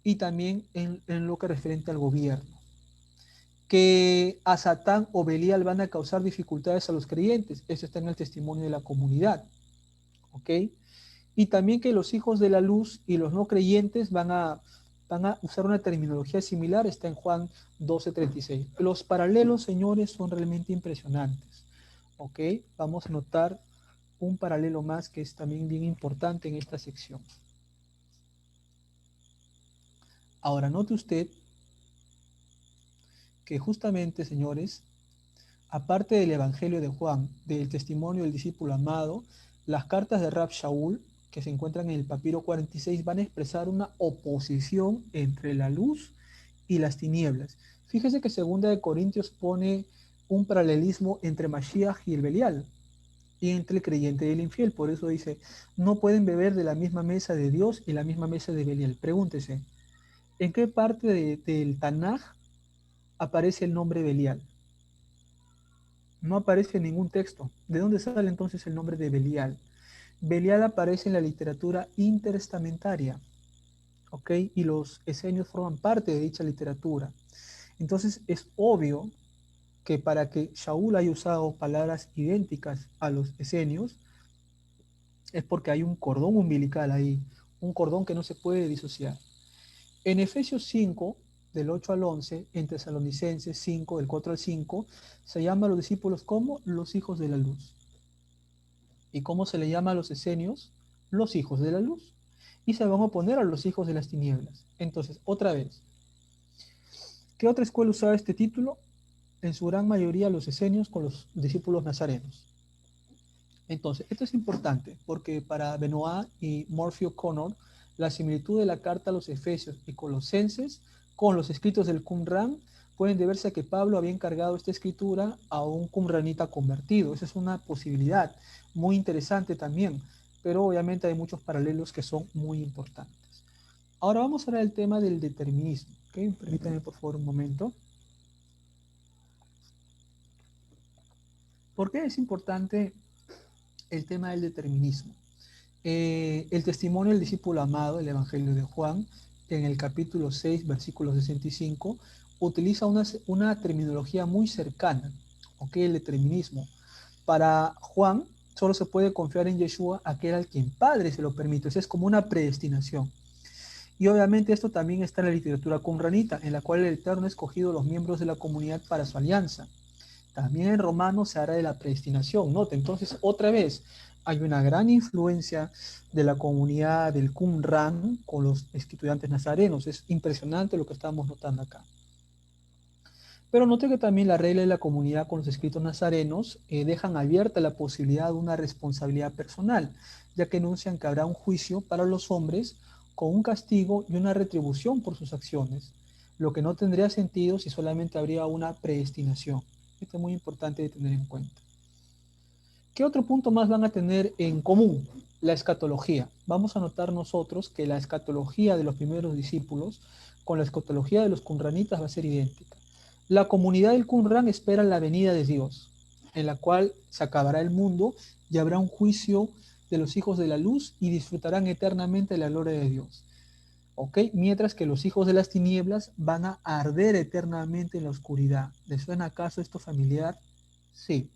y también en lo que referente al gobierno, que a Satán o Belial van a causar dificultades a los creyentes. Eso está en el testimonio de la comunidad, ¿ok? Y también que los hijos de la luz y los no creyentes van a usar una terminología similar, está en Juan 12:36. Los paralelos, señores, son realmente impresionantes, ¿ok? Vamos a notar un paralelo más que es también bien importante en esta sección. Ahora, note usted que justamente, señores, aparte del Evangelio de Juan, del testimonio del discípulo amado, las cartas de Rab Shaul, que se encuentran en el papiro 46, van a expresar una oposición entre la luz y las tinieblas. Fíjese que 2 Corintios pone un paralelismo entre Mashiach y el Belial, y entre el creyente y el infiel. Por eso dice, no pueden beber de la misma mesa de Dios y la misma mesa de Belial. Pregúntese, ¿en qué parte del Tanaj aparece el nombre Belial? No aparece en ningún texto. ¿De dónde sale entonces el nombre de Belial? Belial aparece en la literatura intertestamentaria, ¿ok? Y los esenios forman parte de dicha literatura. Entonces es obvio que para que Shaul haya usado palabras idénticas a los esenios, es porque hay un cordón umbilical ahí, un cordón que no se puede disociar. En Efesios 5, del 8 al 11, en Tesalonicenses 5, del 4 al 5, se llama a los discípulos como los hijos de la luz. ¿Y cómo se le llama a los esenios? Los hijos de la luz. Y se van a oponer a los hijos de las tinieblas. Entonces, otra vez, ¿qué otra escuela usaba este título? En su gran mayoría los esenios con los discípulos nazarenos. Entonces, esto es importante porque para Benoit y Murphy O'Connor, la similitud de la carta a los Efesios y Colosenses con los escritos del Qumran pueden deberse a que Pablo había encargado esta escritura a un qumranita convertido. Esa es una posibilidad muy interesante también, pero obviamente hay muchos paralelos que son muy importantes. Ahora vamos a ver el tema del determinismo. ¿Okay? Permítanme por favor un momento. ¿Por qué es importante el tema del determinismo? El testimonio del discípulo amado, el Evangelio de Juan, en el capítulo 6, versículo 65, utiliza una terminología muy cercana, ¿ok? El determinismo. Para Juan, solo se puede confiar en Yeshua aquel al quien Padre se lo permite. O sea, es como una predestinación. Y obviamente esto también está en la literatura qumranita, en la cual el Eterno ha escogido los miembros de la comunidad para su alianza. También en Romanos se habla de la predestinación. Note, entonces, otra vez, hay una gran influencia de la comunidad del Qumran con los estudiantes nazarenos. Es impresionante lo que estamos notando acá. Pero note que también la regla de la comunidad con los escritos nazarenos dejan abierta la posibilidad de una responsabilidad personal, ya que enuncian que habrá un juicio para los hombres con un castigo y una retribución por sus acciones, lo que no tendría sentido si solamente habría una predestinación. Esto es muy importante de tener en cuenta. ¿Qué otro punto más van a tener en común? La escatología. Vamos a notar nosotros que la escatología de los primeros discípulos con la escatología de los qumranitas va a ser idéntica. La comunidad del Qumran espera la venida de Dios, en la cual se acabará el mundo y habrá un juicio de los hijos de la luz y disfrutarán eternamente de la gloria de Dios. ¿Ok? Mientras que los hijos de las tinieblas van a arder eternamente en la oscuridad. ¿Le suena acaso esto familiar? Sí.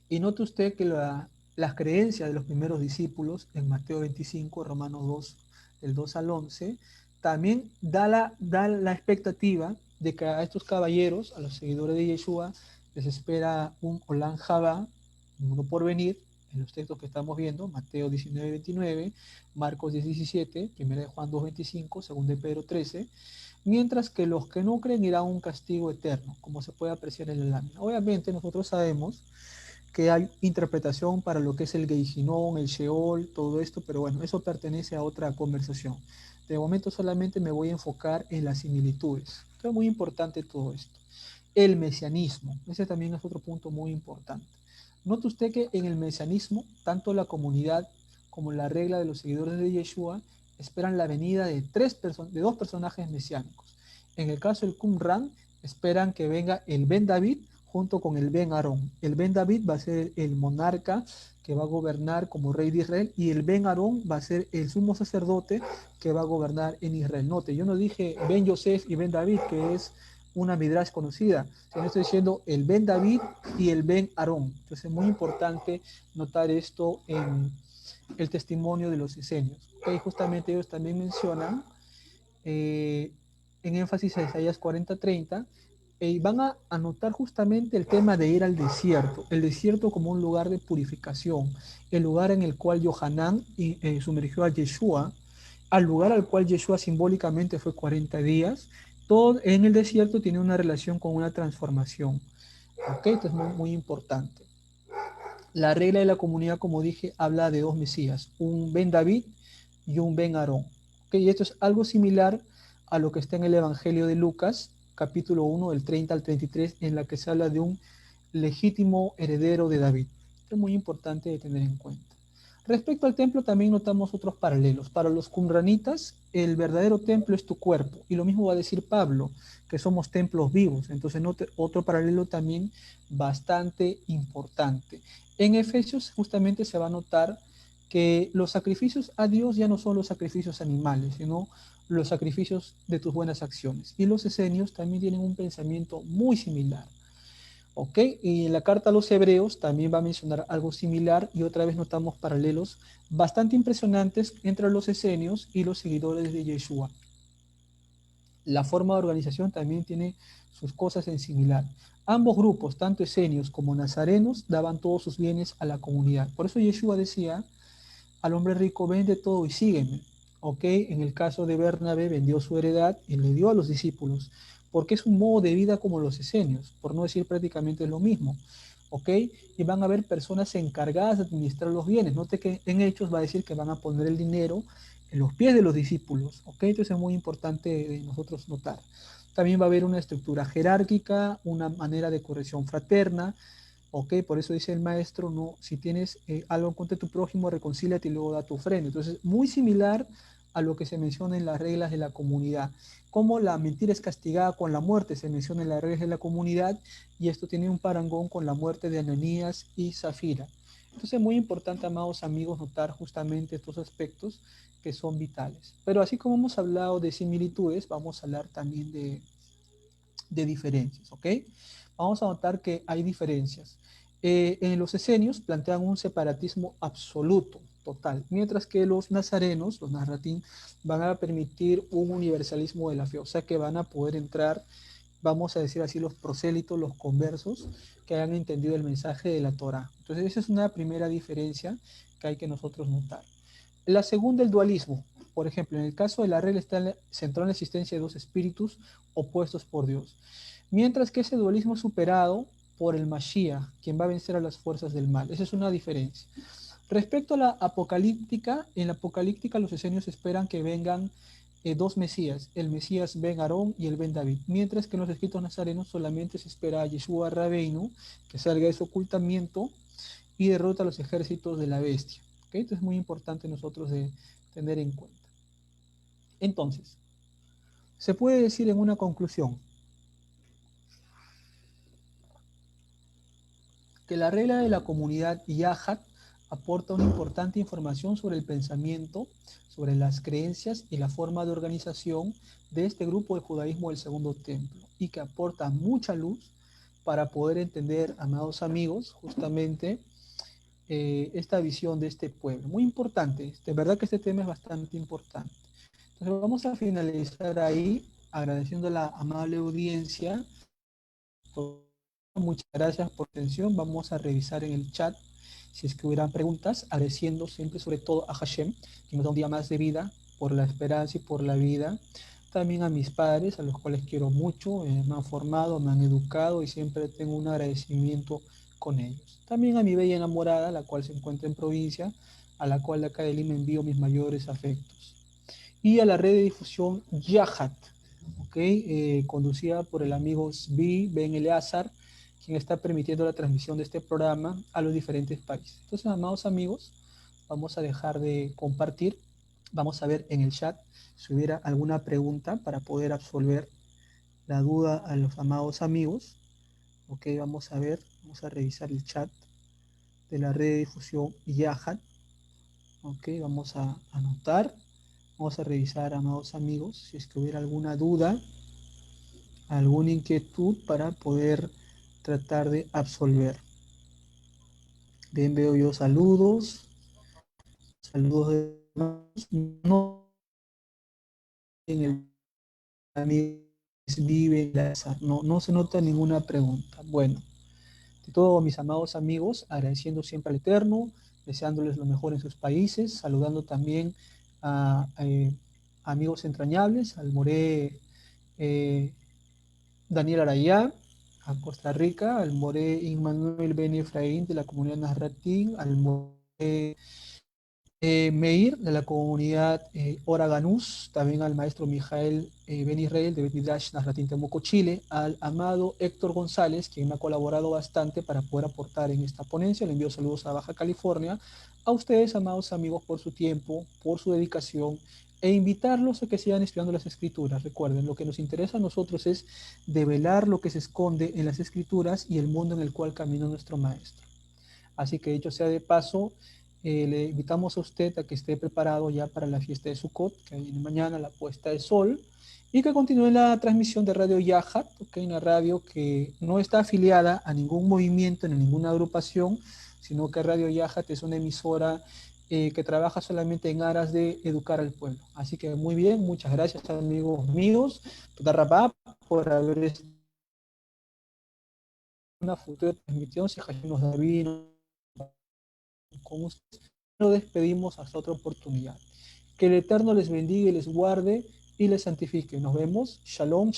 Y note usted que las creencias de los primeros discípulos en Mateo 25, Romanos 2, del 2 al 11, también da la expectativa de que a estos caballeros, a los seguidores de Yeshua, les espera un Olam Jabá, un mundo por venir, en los textos que estamos viendo, Mateo 19, 29, Marcos 10, 17, 1 Juan 2, 25, 2 Pedro 13, mientras que los que no creen irán a un castigo eterno, como se puede apreciar en la lámina. Obviamente nosotros sabemos que hay interpretación para lo que es el Gehinnom, el Sheol, todo esto, pero bueno, eso pertenece a otra conversación. De momento solamente me voy a enfocar en las similitudes. Es muy importante todo esto. El mesianismo, ese también es otro punto muy importante. Note usted que en el mesianismo, tanto la comunidad como la regla de los seguidores de Yeshua esperan la venida de de dos personajes mesiánicos. En el caso del Qumran, esperan que venga el Ben David junto con el Ben Aarón. El Ben David va a ser el monarca que va a gobernar como rey de Israel, y el Ben Aarón va a ser el sumo sacerdote que va a gobernar en Israel. Note, yo no dije Ben Yosef y Ben David, que es una midrash conocida, sino estoy diciendo el Ben David y el Ben Aarón. Entonces es muy importante notar esto en el testimonio de los esenios. Okay, justamente ellos también mencionan en énfasis a Isaías 40:30, y van a anotar justamente el tema de ir al desierto, el desierto como un lugar de purificación, el lugar en el cual Yohanan sumergió a Yeshua, al lugar al cual Yeshua simbólicamente fue 40 días. Todo en el desierto tiene una relación con una transformación. ¿Ok? Esto es muy, muy importante. La regla de la comunidad, como dije, habla de dos Mesías, un Ben David y un Ben Aarón. ¿Okay? Y esto es algo similar a lo que está en el Evangelio de Lucas, capítulo 1, del 30 al 33, en la que se habla de un legítimo heredero de David. Esto es muy importante de tener en cuenta. Respecto al templo, también notamos otros paralelos. Para los qumranitas, el verdadero templo es tu cuerpo. Y lo mismo va a decir Pablo, que somos templos vivos. Entonces, otro paralelo también bastante importante. En Efesios justamente se va a notar que los sacrificios a Dios ya no son los sacrificios animales, sino los sacrificios de tus buenas acciones. Y los esenios también tienen un pensamiento muy similar. ¿Ok? Y en la carta a los hebreos también va a mencionar algo similar, y otra vez notamos paralelos bastante impresionantes entre los esenios y los seguidores de Yeshua. La forma de organización también tiene sus cosas en similar. Ambos grupos, tanto esenios como nazarenos, daban todos sus bienes a la comunidad. Por eso Yeshua decía al hombre rico: vende todo y sígueme. ¿Ok? En el caso de Bernabé, vendió su heredad y le dio a los discípulos, porque es un modo de vida como los esenios, por no decir prácticamente lo mismo. ¿Ok? Y van a haber personas encargadas de administrar los bienes. Note que en Hechos va a decir que van a poner el dinero en los pies de los discípulos. ¿Ok? Entonces es muy importante de nosotros notar. También va a haber una estructura jerárquica, una manera de corrección fraterna. ¿Ok? Por eso dice el maestro: no, si tienes algo contra tu prójimo, reconcíliate y luego da tu ofrenda. Entonces, muy similar a lo que se menciona en las reglas de la comunidad. Como la mentira es castigada con la muerte, se menciona en las reglas de la comunidad, y esto tiene un parangón con la muerte de Ananías y Zafira. Entonces, es muy importante, amados amigos, notar justamente estos aspectos que son vitales. Pero así como hemos hablado de similitudes, vamos a hablar también de diferencias, ¿ok? Vamos a notar que hay diferencias. En los esenios plantean un separatismo absoluto, total, mientras que los nazarenos, los narratín, van a permitir un universalismo de la fe, o sea que van a poder entrar, vamos a decir así, los prosélitos, los conversos, que hayan entendido el mensaje de la Torá. Entonces esa es una primera diferencia que hay que nosotros notar. La segunda, el dualismo. Por ejemplo, en el caso de la regla está centrado en la existencia de dos espíritus opuestos por Dios, mientras que ese dualismo es superado por el Mashiach, quien va a vencer a las fuerzas del mal. Esa es una diferencia. Respecto a la apocalíptica, en la apocalíptica los esenios esperan que vengan dos Mesías, el Mesías Ben Aarón y el Ben David, mientras que en los escritos nazarenos solamente se espera a Yeshua Rabbeinu, que salga de su ocultamiento y derrota a los ejércitos de la bestia. ¿Okay? Esto es muy importante nosotros de tener en cuenta. Entonces, se puede decir en una conclusión que la regla de la comunidad Yahat aporta una importante información sobre el pensamiento, sobre las creencias y la forma de organización de este grupo de judaísmo del Segundo Templo, y que aporta mucha luz para poder entender, amados amigos, justamente esta visión de este pueblo. Muy importante, de verdad que este tema es bastante importante. Entonces vamos a finalizar ahí agradeciendo a la amable audiencia. Muchas gracias por su atención. Vamos a revisar en el chat si es que hubieran preguntas, agradeciendo siempre sobre todo a Hashem, que nos da un día más de vida, por la esperanza y por la vida. También a mis padres, a los cuales quiero mucho, me han formado, me han educado y siempre tengo un agradecimiento con ellos. También a mi bella enamorada, la cual se encuentra en provincia, a la cual de acá de Lima envío mis mayores afectos. Y a la red de difusión Yahat, ¿okay? Conducida por el amigo Zvi Ben Eleazar, quien está permitiendo la transmisión de este programa a los diferentes países. Entonces, amados amigos, vamos a dejar de compartir. Vamos a ver en el chat si hubiera alguna pregunta para poder absolver la duda a los amados amigos. Ok, vamos a ver, vamos a revisar el chat de la red de difusión Yahat. Ok, vamos a anotar, vamos a revisar, amados amigos, si es que hubiera alguna duda, alguna inquietud para poder tratar de absolver. Bien, veo yo saludos, saludos de no en el amigo vive en la no, no se nota ninguna pregunta. Bueno, de todos mis amados amigos, agradeciendo siempre al Eterno, deseándoles lo mejor en sus países, saludando también a amigos entrañables, al Moré Daniel Arayá, a Costa Rica, al Moré Immanuel Ben Efraín de la comunidad Nazratín, al Moré Meir de la comunidad Ora Ganús, también al maestro Mijael Ben Israel de Betidash Nazratín Temuco, Chile, al amado Héctor González, quien me ha colaborado bastante para poder aportar en esta ponencia. Le envío saludos a Baja California. A ustedes, amados amigos, por su tiempo, por su dedicación e invitarlos a que sigan estudiando las escrituras. Recuerden, lo que nos interesa a nosotros es develar lo que se esconde en las escrituras y el mundo en el cual camina nuestro maestro. Así que dicho sea de paso, le invitamos a usted a que esté preparado ya para la fiesta de Sukkot, que viene mañana, la puesta de sol, y que continúe la transmisión de Radio Yahat, que es una radio que no está afiliada a ningún movimiento ni a ninguna agrupación, sino que Radio Yahat es una emisora que trabaja solamente en aras de educar al pueblo. Así que muy bien, muchas gracias amigos míos, por haber estado en una futura transmisión, si Hashem nos da vino con ustedes. Nos despedimos hasta otra oportunidad. Que el Eterno les bendiga y les guarde y les santifique. Nos vemos. Shalom.